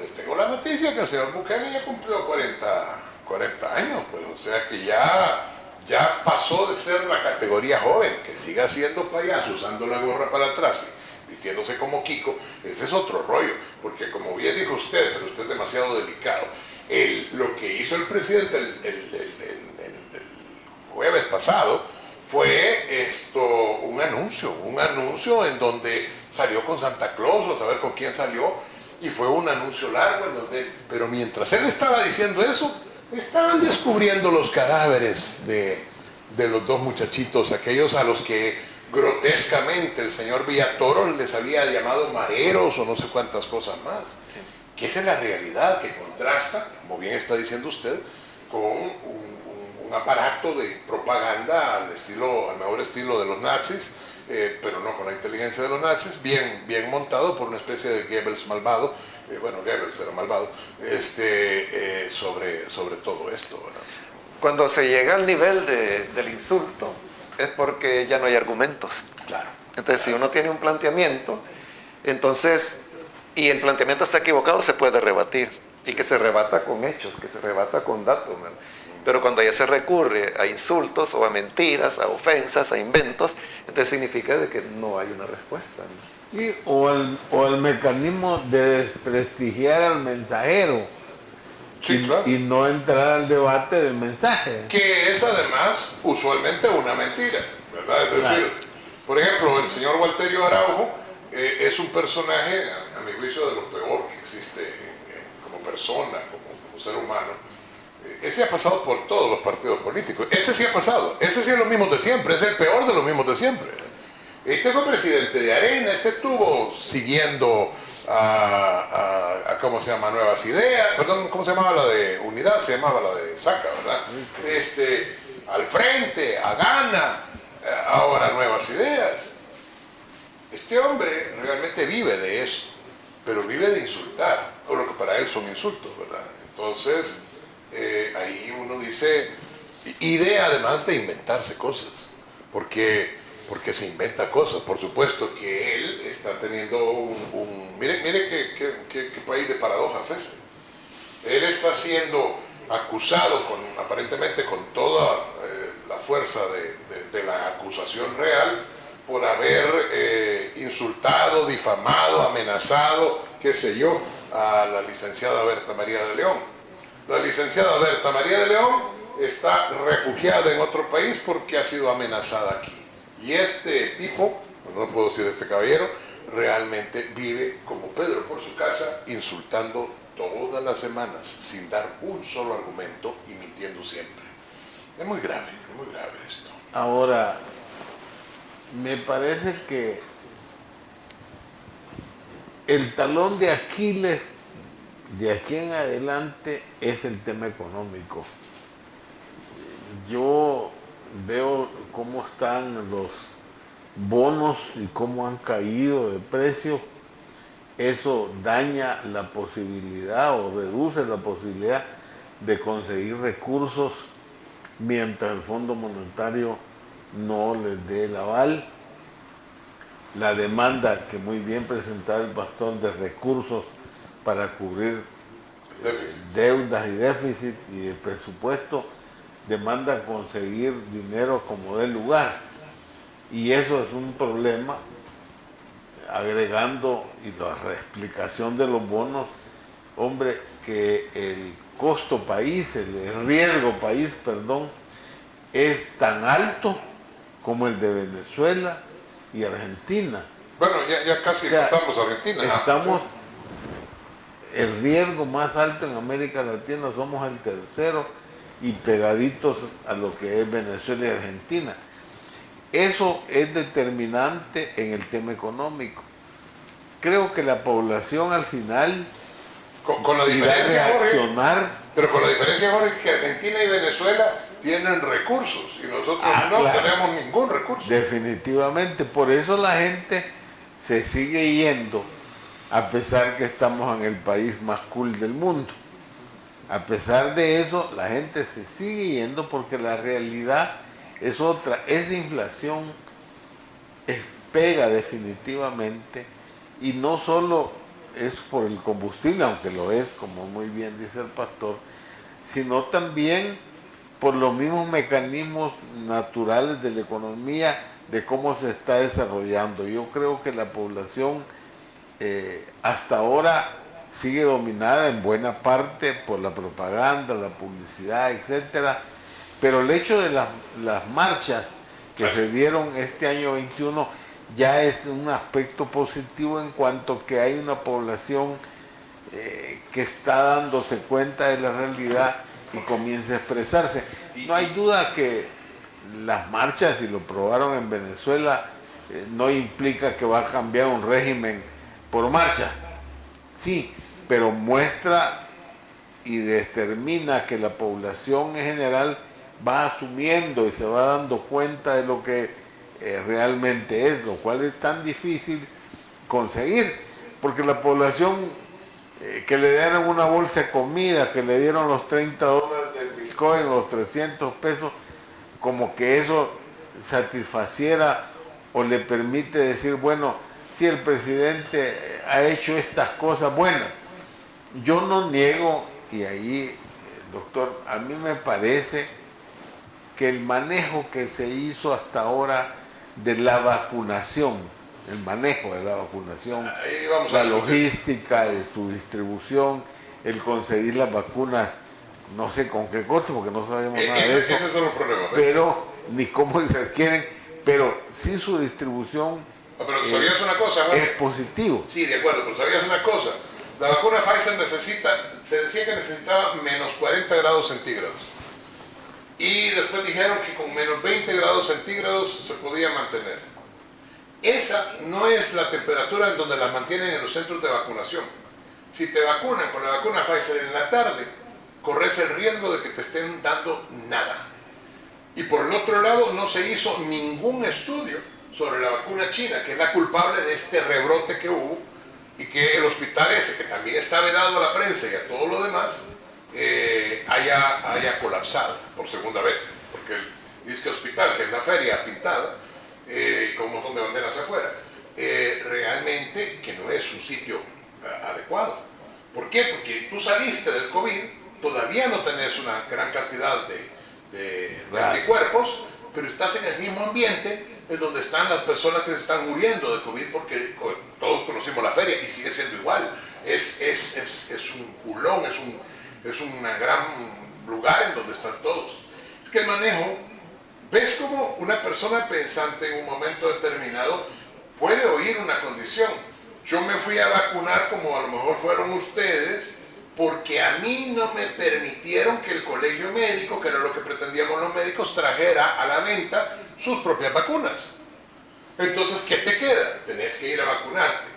les tengo la noticia que el señor Bukele ya cumplió 40 años, pues, o sea que ya pasó de ser la categoría joven, que siga siendo payaso, usando la gorra para atrás y vistiéndose como Kiko. Ese es otro rollo, porque como bien dijo usted, pero usted es demasiado delicado, lo que hizo el presidente el jueves pasado fue un anuncio en donde salió con Santa Claus, a saber con quién salió, y fue un anuncio largo en donde, pero mientras él estaba diciendo eso, estaban descubriendo los cadáveres de los dos muchachitos, aquellos a los que grotescamente el señor Villatoro les había llamado mareros o no sé cuántas cosas más. Sí. Que esa es la realidad que contrasta, como bien está diciendo usted, con un aparato de propaganda al mejor estilo de los nazis, pero no con la inteligencia de los nazis, bien montado por una especie de Goebbels malvado, Goebbels era malvado, sobre todo esto, ¿verdad? Cuando se llega al nivel del insulto, es porque ya no hay argumentos. Claro. Entonces, si uno tiene un planteamiento, entonces, y el planteamiento está equivocado, se puede rebatir, y que se rebata con hechos, que se rebata con datos, ¿verdad? Pero cuando ya se recurre a insultos o a mentiras, a ofensas, a inventos, entonces significa de que no hay una respuesta, ¿no? O el mecanismo de desprestigiar al mensajero. Sí, claro. Y no entrar al debate del mensaje. Que es además usualmente una mentira, ¿verdad? Es decir, por ejemplo, el señor Walterio Araujo es un personaje, a mi juicio, de lo peor que existe como persona, como ser humano. Ese ha pasado por todos los partidos políticos. Ese sí ha pasado. Ese sí es lo mismo de siempre. Es el peor de los mismos de siempre. Este fue presidente de Arena. Este estuvo siguiendo a ¿cómo se llama? Nuevas Ideas. Perdón, ¿cómo se llamaba la de Unidad? Se llamaba la de Saca, ¿verdad? Al Frente, a Gana, ahora Nuevas Ideas. Este hombre realmente vive de eso, pero vive de insultar, o lo que para él son insultos, ¿verdad? Entonces, ahí uno dice, idea además de inventarse cosas, porque se inventa cosas. Por supuesto que él está teniendo mire qué país de paradojas es. Él está siendo acusado aparentemente con toda la fuerza de la acusación real por haber insultado, difamado, amenazado, qué sé yo, a la licenciada Berta María de León. La licenciada Berta María de León está refugiada en otro país porque ha sido amenazada aquí. Y este tipo, no puedo decir este caballero, realmente vive como Pedro por su casa, insultando todas las semanas, sin dar un solo argumento y mintiendo siempre. Es muy grave esto. Ahora, me parece que el talón de Aquiles de aquí en adelante es el tema económico. Yo veo cómo están los bonos y cómo han caído de precio. Eso daña la posibilidad o reduce la posibilidad de conseguir recursos mientras el Fondo Monetario no les dé el aval. La demanda que muy bien presentaba el pastor de recursos para cubrir deudas y déficit y de presupuesto demanda conseguir dinero como dé lugar. Y eso es un problema, agregando y la reexplicación de los bonos, hombre, que el costo país, el riesgo país, perdón, es tan alto como el de Venezuela y Argentina. Bueno, ya casi estamos Argentina. Estamos, el riesgo más alto en América Latina, somos el tercero y pegaditos a lo que es Venezuela y Argentina. Eso es determinante en el tema económico. Creo que la población al final con la diferencia, reaccionar. Jorge, pero con la diferencia, Jorge, que Argentina y Venezuela tienen recursos y nosotros no tenemos ningún recurso. Definitivamente, por eso la gente se sigue yendo, a pesar que estamos en el país más cool del mundo. A pesar de eso, la gente se sigue yendo porque la realidad es otra. Esa inflación pega definitivamente, y no solo es por el combustible, aunque lo es, como muy bien dice el pastor, sino también por los mismos mecanismos naturales de la economía, de cómo se está desarrollando. Yo creo que la población hasta ahora sigue dominada en buena parte por la propaganda, la publicidad, etcétera, pero el hecho de las marchas que se dieron este año 21 ya es un aspecto positivo en cuanto que hay una población que está dándose cuenta de la realidad y comienza a expresarse. No hay duda que las marchas, y lo probaron en Venezuela, no implica que va a cambiar un régimen por marcha. Sí, pero muestra y determina que la población en general va asumiendo y se va dando cuenta de lo que realmente es, lo cual es tan difícil conseguir, porque la población que le dieron una bolsa de comida, que le dieron los $30 del Bitcoin, los 300 pesos, como que eso satisfaciera o le permite decir, bueno, si el presidente ha hecho estas cosas buenas. Yo no niego, y ahí, doctor, a mí me parece que el manejo que se hizo hasta ahora de la vacunación, el manejo de la vacunación, la logística de su distribución, el conseguir las vacunas, no sé con qué costo, porque no sabemos nada de eso, ese es el problema, pero ni cómo se adquieren, pero sí su distribución pero ¿sabías una cosa, Jorge? Es positivo. Sí, de acuerdo, pero ¿sabías una cosa? La vacuna Pfizer se decía que necesitaba menos 40 grados centígrados. Y después dijeron que con menos 20 grados centígrados se podía mantener. Esa no es la temperatura en donde las mantienen en los centros de vacunación. Si te vacunan con la vacuna Pfizer en la tarde, corres el riesgo de que te estén dando nada. Y por el otro lado, no se hizo ningún estudio sobre la vacuna china, que es la culpable de este rebrote que hubo, y que el hospital ese, que también está vedado a la prensa y a todo lo demás, haya colapsado por segunda vez, porque el disque hospital, que es la feria pintada, con un montón de banderas afuera, realmente que no es un sitio adecuado. ¿Por qué? Porque tú saliste del COVID, todavía no tenés una gran cantidad de anticuerpos, pero estás en el mismo ambiente en donde están las personas que se están muriendo de COVID, porque todos conocimos la feria y sigue siendo igual. Es un culón, es un gran lugar en donde están todos. Es que el manejo, ves como una persona pensante en un momento determinado puede oír una condición. Yo me fui a vacunar, como a lo mejor fueron ustedes, porque a mí no me permitieron que el colegio médico, que era lo que pretendíamos los médicos, trajera a la venta sus propias vacunas. Entonces, ¿qué te queda? Tenés que ir a vacunarte.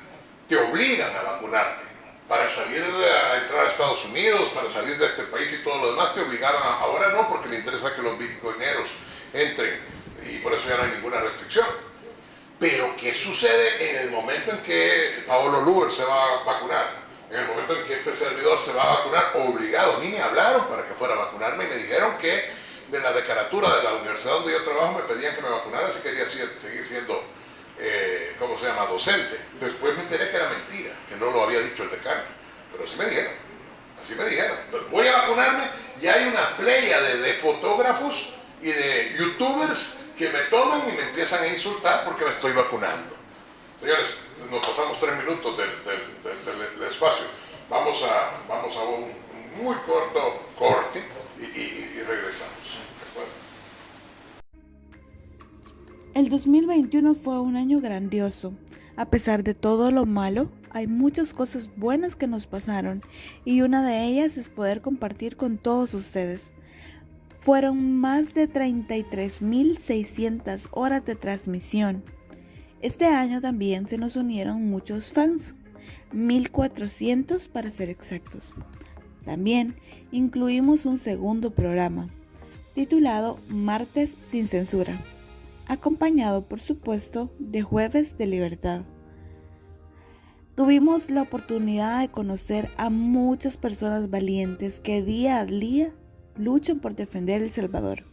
Te obligan a vacunarte. Para salir a entrar a Estados Unidos, para salir de este país y todo lo demás, te obligaban. Ahora no, porque le interesa que los bitcoineros entren y por eso ya no hay ninguna restricción. Pero, ¿qué sucede en el momento en que Paolo Luber se va a vacunar? En el momento en que este servidor se va a vacunar obligado. A mí me hablaron para que fuera a vacunarme y me dijeron que de la decanatura de la universidad donde yo trabajo me pedían que me vacunara si quería seguir siendo, ¿cómo se llama?, docente. Después me enteré que era mentira, que no lo había dicho el decano. Pero así me dijeron. Así me dijeron. Entonces, voy a vacunarme y hay una playa de fotógrafos y de youtubers que me toman y me empiezan a insultar porque me estoy vacunando. Señores, nos pasamos 3 minutos del espacio. Vamos a un muy corto corte y regresamos. El 2021 fue un año grandioso. A pesar de todo lo malo, hay muchas cosas buenas que nos pasaron y una de ellas es poder compartir con todos ustedes. Fueron más de 33.600 horas de transmisión. Este año también se nos unieron muchos fans, 1.400 para ser exactos. También incluimos un segundo programa, titulado Martes sin Censura, acompañado por supuesto de Jueves de Libertad. Tuvimos la oportunidad de conocer a muchas personas valientes que día a día luchan por defender El Salvador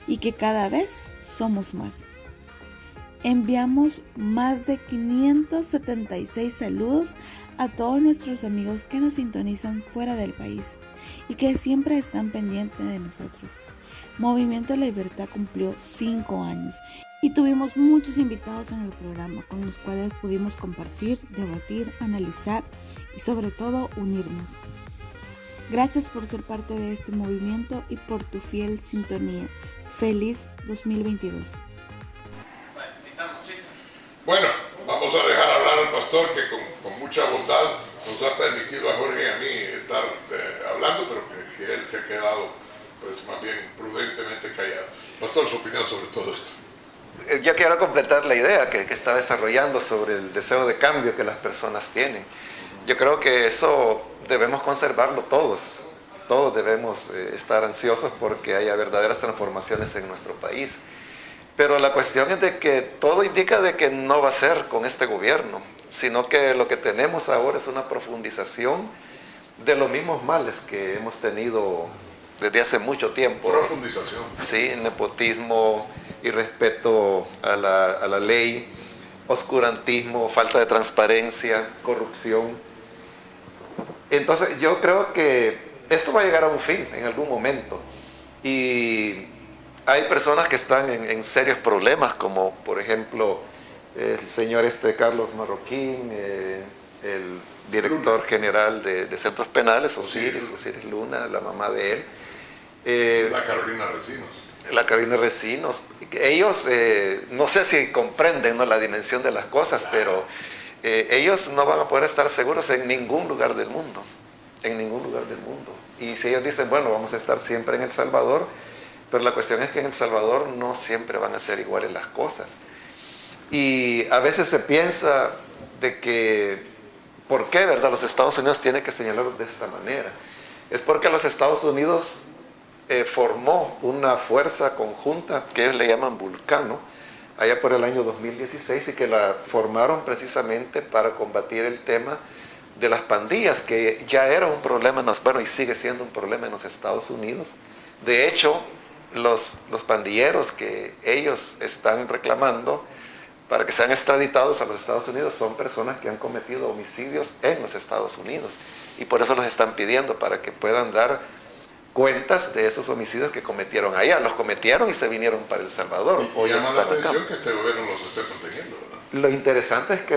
y que cada vez somos más. Enviamos más de 576 saludos a todos nuestros amigos que nos sintonizan fuera del país y que siempre están pendientes de nosotros. Movimiento La Libertad cumplió 5 años y tuvimos muchos invitados en el programa con los cuales pudimos compartir, debatir, analizar y sobre todo unirnos. Gracias por ser parte de este movimiento y por tu fiel sintonía. Feliz 2022. Bueno, vamos a dejar hablar al pastor que con mucha bondad nos ha permitido a Jorge y a mí estar hablando, pero que él se ha quedado pues más bien prudentemente callado. Pastor, su opinión sobre todo esto. Yo quiero completar la idea que está desarrollando sobre el deseo de cambio que las personas tienen. Yo creo que eso debemos conservarlo todos. Todos debemos estar ansiosos porque haya verdaderas transformaciones en nuestro país. Pero la cuestión es de que todo indica de que no va a ser con este gobierno, sino que lo que tenemos ahora es una profundización de los mismos males que hemos tenido desde hace mucho tiempo. Profundización. Sí, nepotismo, irrespeto a la ley, oscurantismo, falta de transparencia, corrupción. Entonces yo creo que esto va a llegar a un fin en algún momento. Y hay personas que están en serios problemas, como por ejemplo el señor Carlos Marroquín, el director general de Centros Penales, Osiris Luna, la mamá de él. La Carolina Recinos. La Carolina Recinos. Ellos, no sé si comprenden, ¿no?, la dimensión de las cosas, pero ellos no van a poder estar seguros en ningún lugar del mundo. En ningún lugar del mundo. Y si ellos dicen, bueno, vamos a estar siempre en El Salvador, pero la cuestión es que en El Salvador no siempre van a ser iguales las cosas. Y a veces se piensa de que, ¿por qué, verdad, los Estados Unidos tienen que señalarlo de esta manera? Es porque los Estados Unidos formó una fuerza conjunta que ellos le llaman Vulcano, allá por el año 2016, y que la formaron precisamente para combatir el tema de las pandillas, que ya era un problema, y sigue siendo un problema en los Estados Unidos. De hecho, los pandilleros que ellos están reclamando para que sean extraditados a los Estados Unidos son personas que han cometido homicidios en los Estados Unidos, y por eso los están pidiendo para que puedan dar cuentas de esos homicidios que cometieron allá. Los cometieron y se vinieron para El Salvador. Y llama la atención que este gobierno los esté protegiendo, ¿verdad? Lo interesante es que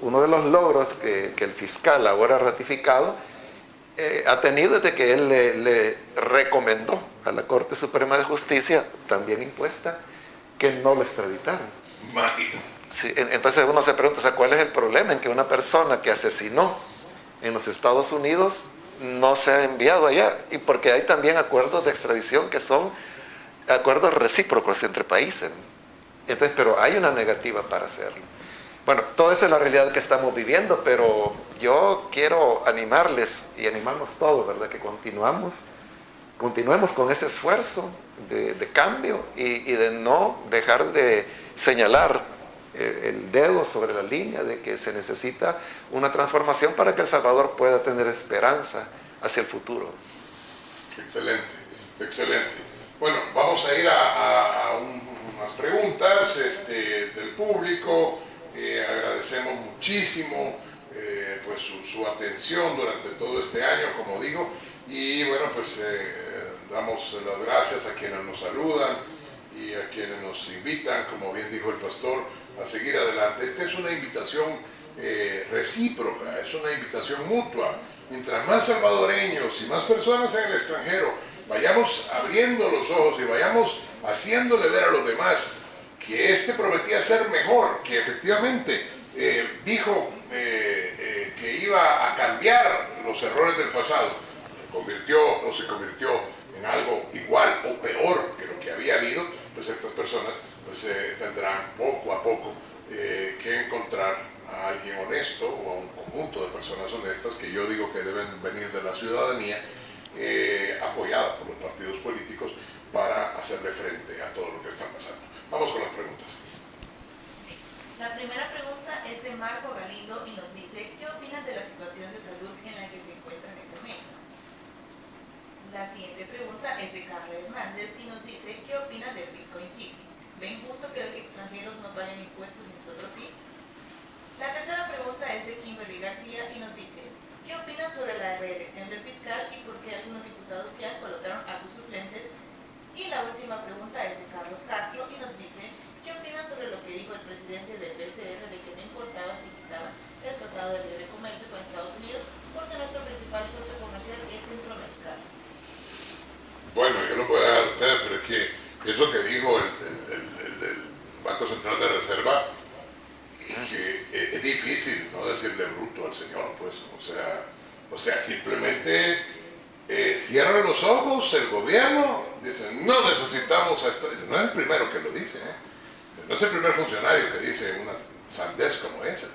uno de los logros que el fiscal ahora ha ratificado ha tenido desde que él le recomendó a la Corte Suprema de Justicia, también impuesta, que no lo extraditaran. Imagínense. Sí, entonces uno se pregunta, o sea, ¿cuál es el problema en que una persona que asesinó en los Estados Unidos no se ha enviado allá? Y porque hay también acuerdos de extradición que son acuerdos recíprocos entre países. Entonces, pero hay una negativa para hacerlo. Bueno, toda esa es la realidad que estamos viviendo, pero yo quiero animarles y animarnos todos, ¿verdad? Que continuemos con ese esfuerzo de cambio y de no dejar de señalar el dedo sobre la línea de que se necesita una transformación para que El Salvador pueda tener esperanza hacia el futuro. Excelente, excelente. Bueno, vamos a ir a unas preguntas del público. Agradecemos muchísimo pues su atención durante todo este año, como digo, y bueno, pues damos las gracias a quienes nos saludan y a quienes nos invitan, como bien dijo el pastor, a seguir adelante. Esta es una invitación recíproca, es una invitación mutua. Mientras más salvadoreños y más personas en el extranjero vayamos abriendo los ojos y vayamos haciéndole ver a los demás que prometía ser mejor, que efectivamente dijo que iba a cambiar los errores del pasado, se convirtió en algo igual o peor que lo que había habido, pues estas personas pues, tendrán poco a poco que encontrar a alguien honesto o a un conjunto de personas honestas que yo digo que deben venir de la ciudadanía apoyada por los partidos políticos para hacerle frente a todo lo que está pasando. Vamos con las preguntas. La primera pregunta es de Marco Galindo y nos dice: ¿qué opinan de la situación de salud en la que se encuentra Neto Mesa? La siguiente pregunta es de Carla Hernández y nos dice: ¿qué opinan del Bitcoin City? ¿Ven justo que extranjeros no paguen impuestos y nosotros sí? La tercera pregunta es de Kimberly García y nos dice: ¿qué opinan sobre la reelección del fiscal y por qué algunos diputados ya colocaron a sus suplentes? Y la última pregunta es de Carlos Castro y nos dice: ¿qué opinan sobre lo que dijo el presidente del PCR de que no importaba si quitaban el Tratado de Libre Comercio con Estados Unidos porque nuestro principal socio comercial es centroamericano? Bueno, yo no puedo dejar a ustedes, pero es que eso que dijo el Banco Central de Reserva, que es difícil no decirle bruto al señor, pues, o sea, simplemente cierra los ojos el gobierno, dice, no necesitamos a esto. No es el primero que lo dice, no es el primer funcionario que dice una sandez como esa.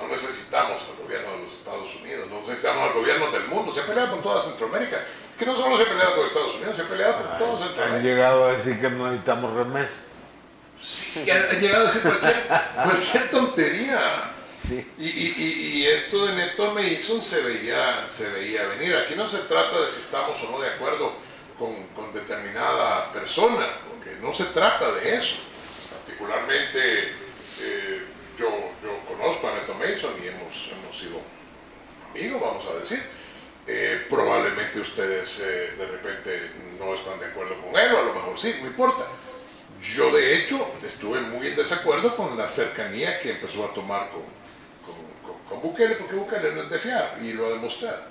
No necesitamos al gobierno de los Estados Unidos, no necesitamos al gobierno del mundo. Se ha peleado con toda Centroamérica. Es que no solo se ha peleado con Estados Unidos, se ha peleado con toda Centroamérica. Han llegado a decir que no necesitamos remesas. Sí, han llegado a decir cualquier tontería. Sí. Y esto de Neto Mason se veía venir. Aquí no se trata de si estamos o no de acuerdo con determinada persona, porque no se trata de eso. Particularmente yo conozco a Neto Mason y hemos sido amigos, vamos a decir. Probablemente ustedes de repente no están de acuerdo con él, o a lo mejor sí, no importa. Yo de hecho estuve muy en desacuerdo con la cercanía que empezó a tomar con Bukele, porque Bukele no es de fiar y lo ha demostrado.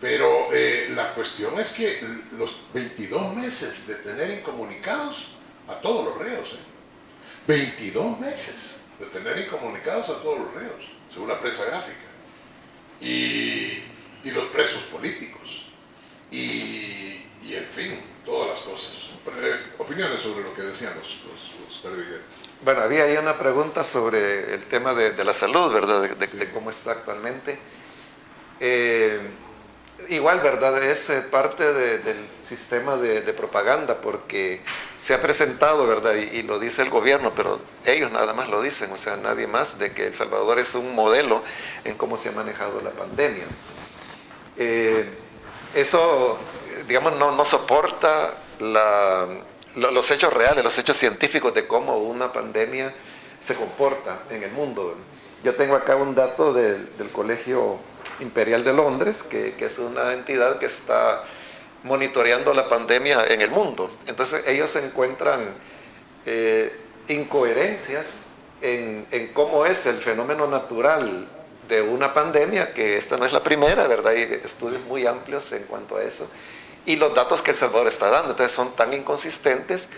Pero la cuestión es que los 22 meses de tener incomunicados a todos los reos, 22 meses de tener incomunicados a todos los reos, según la prensa gráfica, y los presos políticos, y en fin, todas las cosas. Opiniones sobre lo que decían los televidentes. Bueno, había ahí una pregunta sobre el tema de la salud, ¿verdad? De cómo está actualmente. Igual, ¿verdad? Es parte del sistema de propaganda, porque se ha presentado, ¿verdad? Y lo dice el gobierno, pero ellos nada más lo dicen, o sea, nadie más, de que El Salvador es un modelo en cómo se ha manejado la pandemia. Eso, digamos, no soporta los hechos reales, los hechos científicos de cómo una pandemia se comporta en el mundo. Yo tengo acá un dato del Colegio Imperial de Londres, que es una entidad que está monitoreando la pandemia en el mundo. Entonces ellos encuentran incoherencias en cómo es el fenómeno natural de una pandemia, que esta no es la primera, ¿verdad? Hay estudios muy amplios en cuanto a eso. Y los datos que El Salvador está dando, entonces son tan inconsistentes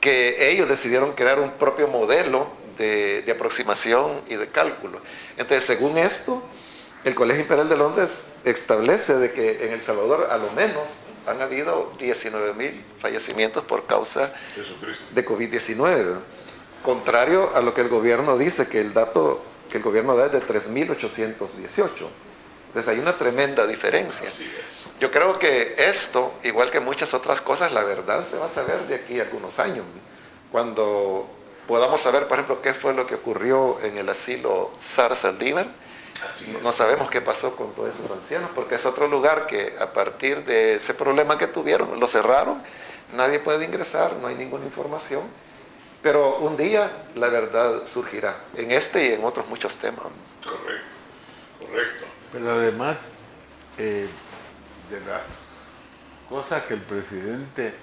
que ellos decidieron crear un propio modelo de aproximación y de cálculo. Entonces, según esto, el Colegio Imperial de Londres establece de que en El Salvador a lo menos han habido 19,000 fallecimientos por causa de COVID-19. Contrario a lo que el gobierno dice, que el dato que el gobierno da es de 3,818. Entonces hay una tremenda diferencia. Así es. Yo creo que esto, igual que muchas otras cosas, la verdad se va a saber de aquí a algunos años. Cuando podamos saber, por ejemplo, qué fue lo que ocurrió en el asilo Sar Saldívar. No sabemos qué pasó con todos esos ancianos, porque es otro lugar que a partir de ese problema que tuvieron, lo cerraron, nadie puede ingresar, no hay ninguna información. Pero un día la verdad surgirá, en este y en otros muchos temas. Correcto, correcto. Pero además, de las cosas que el presidente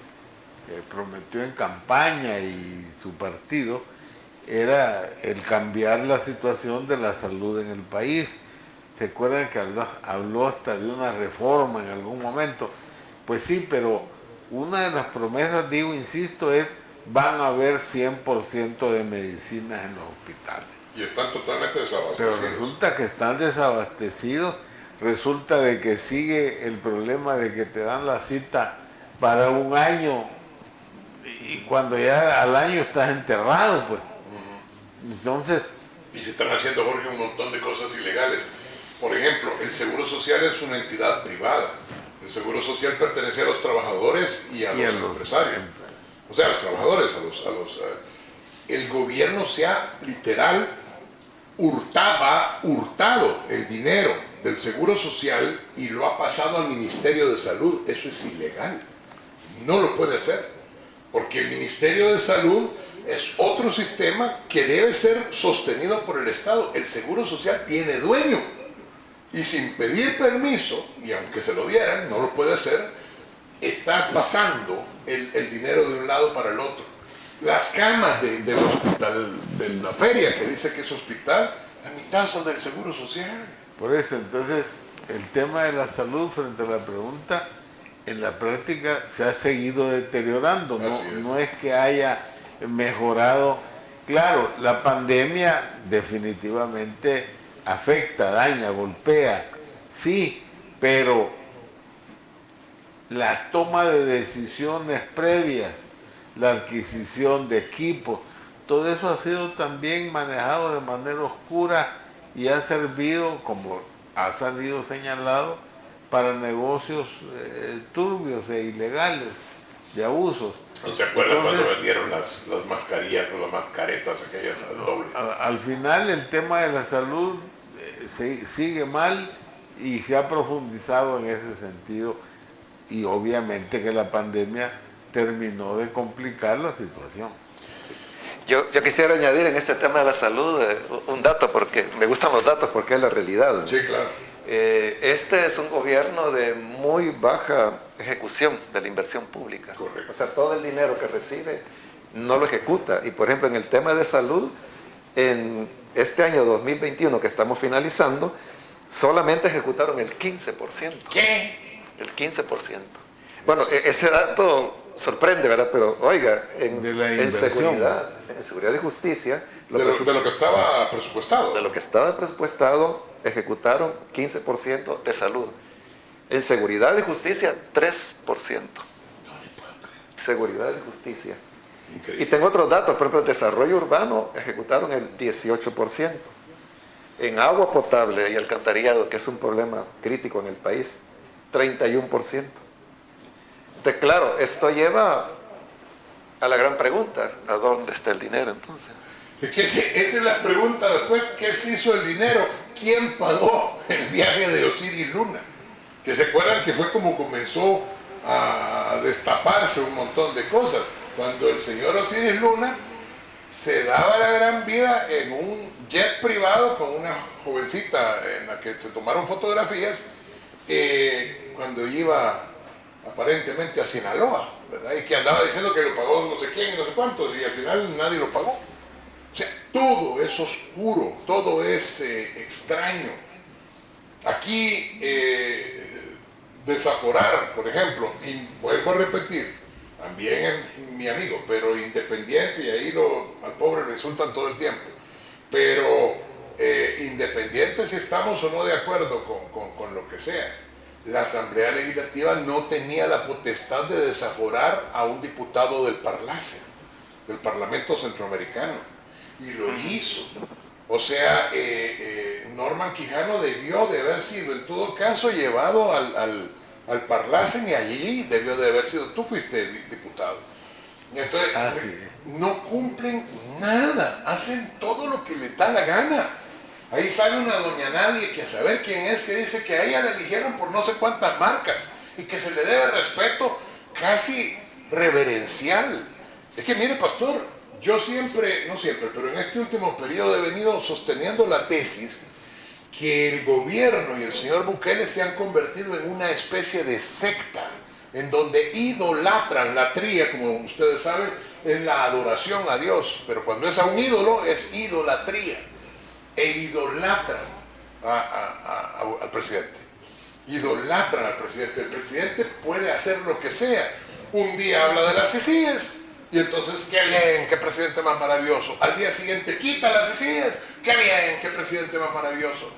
prometió en campaña y su partido, era el cambiar la situación de la salud en el país. ¿Se acuerdan que habló hasta de una reforma en algún momento? Pues sí, pero una de las promesas, digo, insisto, es van a haber 100% de medicinas en los hospitales. Y están totalmente desabastecidos. Pero resulta que están desabastecidos, resulta de que sigue el problema de que te dan la cita para un año y cuando ya al año estás enterrado, pues. Entonces... Y se están haciendo, Jorge, un montón de cosas ilegales. Por ejemplo, el Seguro Social es una entidad privada. El Seguro Social pertenece a los trabajadores y a los empresarios. O sea, a los trabajadores, el gobierno se ha literal hurtado el dinero del Seguro Social y lo ha pasado al Ministerio de Salud. Eso es ilegal. No lo puede hacer, porque el Ministerio de Salud es otro sistema que debe ser sostenido por el Estado. El Seguro Social tiene dueño y sin pedir permiso, y aunque se lo dieran, no lo puede hacer. Está pasando el dinero de un lado para el otro. Las camas del hospital, de la feria, que dice que es hospital, la mitad son del Seguro Social. Por eso, entonces, el tema de la salud, frente a la pregunta, en la práctica se ha seguido deteriorando. No es que haya mejorado. Claro, la pandemia definitivamente afecta, daña, golpea, sí, pero la toma de decisiones previas, la adquisición de equipos, todo eso ha sido también manejado de manera oscura y ha servido, como ha salido señalado, para negocios turbios e ilegales, de abusos. ¿No se acuerdan cuando vendieron las mascarillas o las mascaretas aquellas al doble? Al final el tema de la salud sigue mal y se ha profundizado en ese sentido. Y obviamente que la pandemia terminó de complicar la situación. Yo quisiera añadir en este tema de la salud un dato, porque me gustan los datos porque es la realidad. Sí, claro. Este es un gobierno de muy baja ejecución de la inversión pública. Correcto. O sea, todo el dinero que recibe no lo ejecuta. Y por ejemplo, en el tema de salud, en este año 2021 que estamos finalizando, solamente ejecutaron el 15%. ¿Qué? El 15%. Bueno, ese dato sorprende, ¿verdad? Pero oiga, en seguridad y justicia... De lo que estaba presupuestado. De lo que estaba presupuestado, ejecutaron 15% de salud. En seguridad y justicia, 3%. Seguridad y justicia. Increíble. Y tengo otros datos, por ejemplo, en desarrollo urbano ejecutaron el 18%. En agua potable y alcantarillado, que es un problema crítico en el país, 31%. Entonces, claro, esto lleva a la gran pregunta, ¿a dónde está el dinero entonces? Esa es la pregunta después, ¿qué se hizo el dinero? ¿Quién pagó el viaje de Osiris Luna? Que se acuerdan que fue como comenzó a destaparse un montón de cosas. Cuando el señor Osiris Luna se daba la gran vida en un jet privado con una jovencita en la que se tomaron fotografías, cuando iba aparentemente a Sinaloa, ¿verdad? Y que andaba diciendo que lo pagó no sé quién y no sé cuántos, y al final nadie lo pagó. O sea, todo es oscuro, todo es extraño. Aquí, desaforar, por ejemplo, y vuelvo a repetir, también es mi amigo, pero independiente, y ahí al pobre le insultan todo el tiempo, pero independiente si estamos o no de acuerdo con lo que sea, la Asamblea Legislativa no tenía la potestad de desaforar a un diputado del Parlace, del Parlamento Centroamericano, y lo hizo. O sea, Norman Quijano debió de haber sido, en todo caso, llevado al Parlacen, y allí debió de haber sido, tú fuiste diputado. Y entonces, no cumplen nada, hacen todo lo que les da la gana. Ahí sale una doña nadie, que a saber quién es, que dice que a ella la eligieron por no sé cuántas marcas, y que se le debe respeto casi reverencial. Es que mire, pastor, yo siempre, no siempre, pero en este último periodo he venido sosteniendo la tesis que el gobierno y el señor Bukele se han convertido en una especie de secta, en donde idolatran. La tría, como ustedes saben, es la adoración a Dios, pero cuando es a un ídolo es idolatría, e idolatran al presidente. Idolatran al presidente. El presidente puede hacer lo que sea. Un día habla de las CICIES, y entonces, qué bien, qué presidente más maravilloso. Al día siguiente quita las CICIES, qué bien, qué presidente más maravilloso.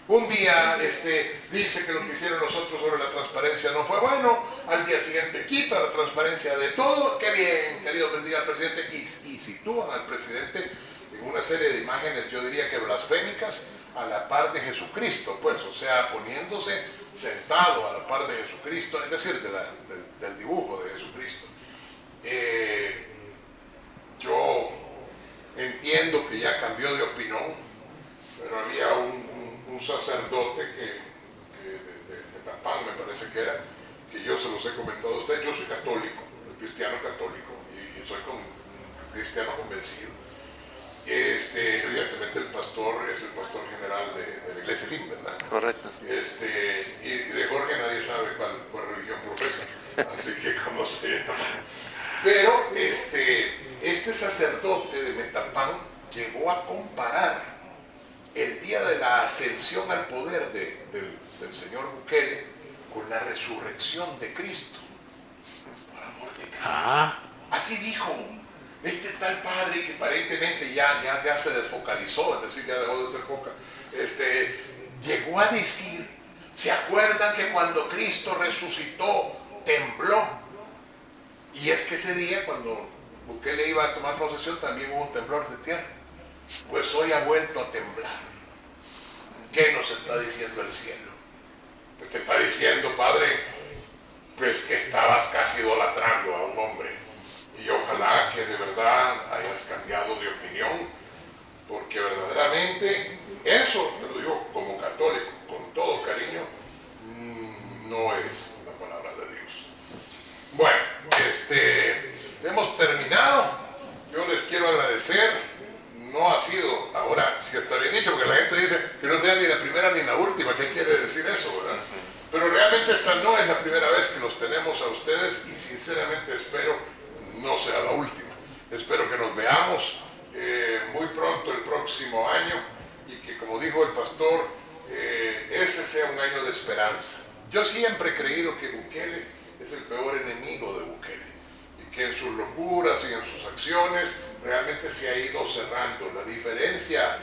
Un día dice que lo que hicieron nosotros sobre la transparencia no fue bueno, al día siguiente quita la transparencia de todo, qué bien, que Dios bendiga al presidente, y sitúan al presidente en una serie de imágenes, yo diría que blasfémicas, a la par de Jesucristo, pues, o sea, poniéndose sentado a la par de Jesucristo, es decir, del dibujo de Jesucristo. Yo entiendo que ya cambió de opinión, pero había un sacerdote de Tapán, me parece que era, que yo se los he comentado a usted. Yo soy católico, cristiano católico, y soy cristiano convencido. Evidentemente el pastor es el pastor general de la iglesia LIM, ¿verdad? Correcto. Y de Jorge nadie sabe cuál religión profesa, así que como sea. Pero este sacerdote de Metapán llegó a comparar el día de la ascensión al poder del señor Bukele con la resurrección de Cristo. Por amor de Cristo. Así dijo este tal padre, que aparentemente ya se desfocalizó, es decir, ya dejó de ser foca, llegó a decir, ¿se acuerdan que cuando Cristo resucitó tembló? Y es que ese día, cuando Bukele iba a tomar posesión, también hubo un temblor de tierra. Pues hoy ha vuelto a temblar. ¿Qué nos está diciendo el cielo? Pues te está diciendo, Padre, pues que estabas casi idolatrando a un hombre. Y ojalá que de verdad hayas cambiado de opinión, porque verdaderamente eso, te lo digo como católico, con todo cariño, no es la palabra de Dios. Bueno, hemos terminado. Yo les quiero agradecer. No ha sido, ahora sí está bien dicho, porque la gente dice que no sea ni la primera ni la última. ¿Qué quiere decir eso, verdad? Pero realmente esta no es la primera vez que los tenemos a ustedes, y sinceramente espero no sea la última. Espero que nos veamos muy pronto el próximo año, y que, como dijo el pastor, ese sea un año de esperanza. Yo siempre he creído que Bukele es el peor enemigo de Bukele, y que en sus locuras y en sus acciones realmente se ha ido cerrando. La diferencia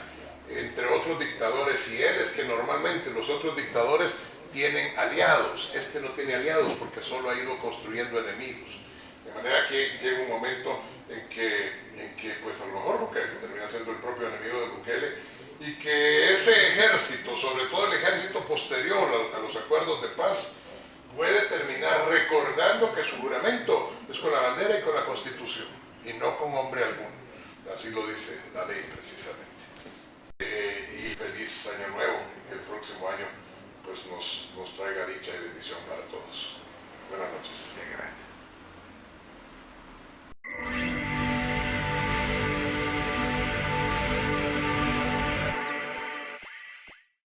entre otros dictadores y él es que normalmente los otros dictadores tienen aliados. Este no tiene aliados porque solo ha ido construyendo enemigos. De manera que llega un momento en que pues a lo mejor Bukele termina siendo el propio enemigo de Bukele, y que ese ejército, sobre todo el ejército posterior a los acuerdos de paz, puede terminar recordando que su juramento es con la bandera y con la Constitución, y no con hombre alguno. Así lo dice la ley precisamente. Y feliz año nuevo, y que el próximo año pues nos traiga dicha y bendición para todos. Buenas noches. Gracias.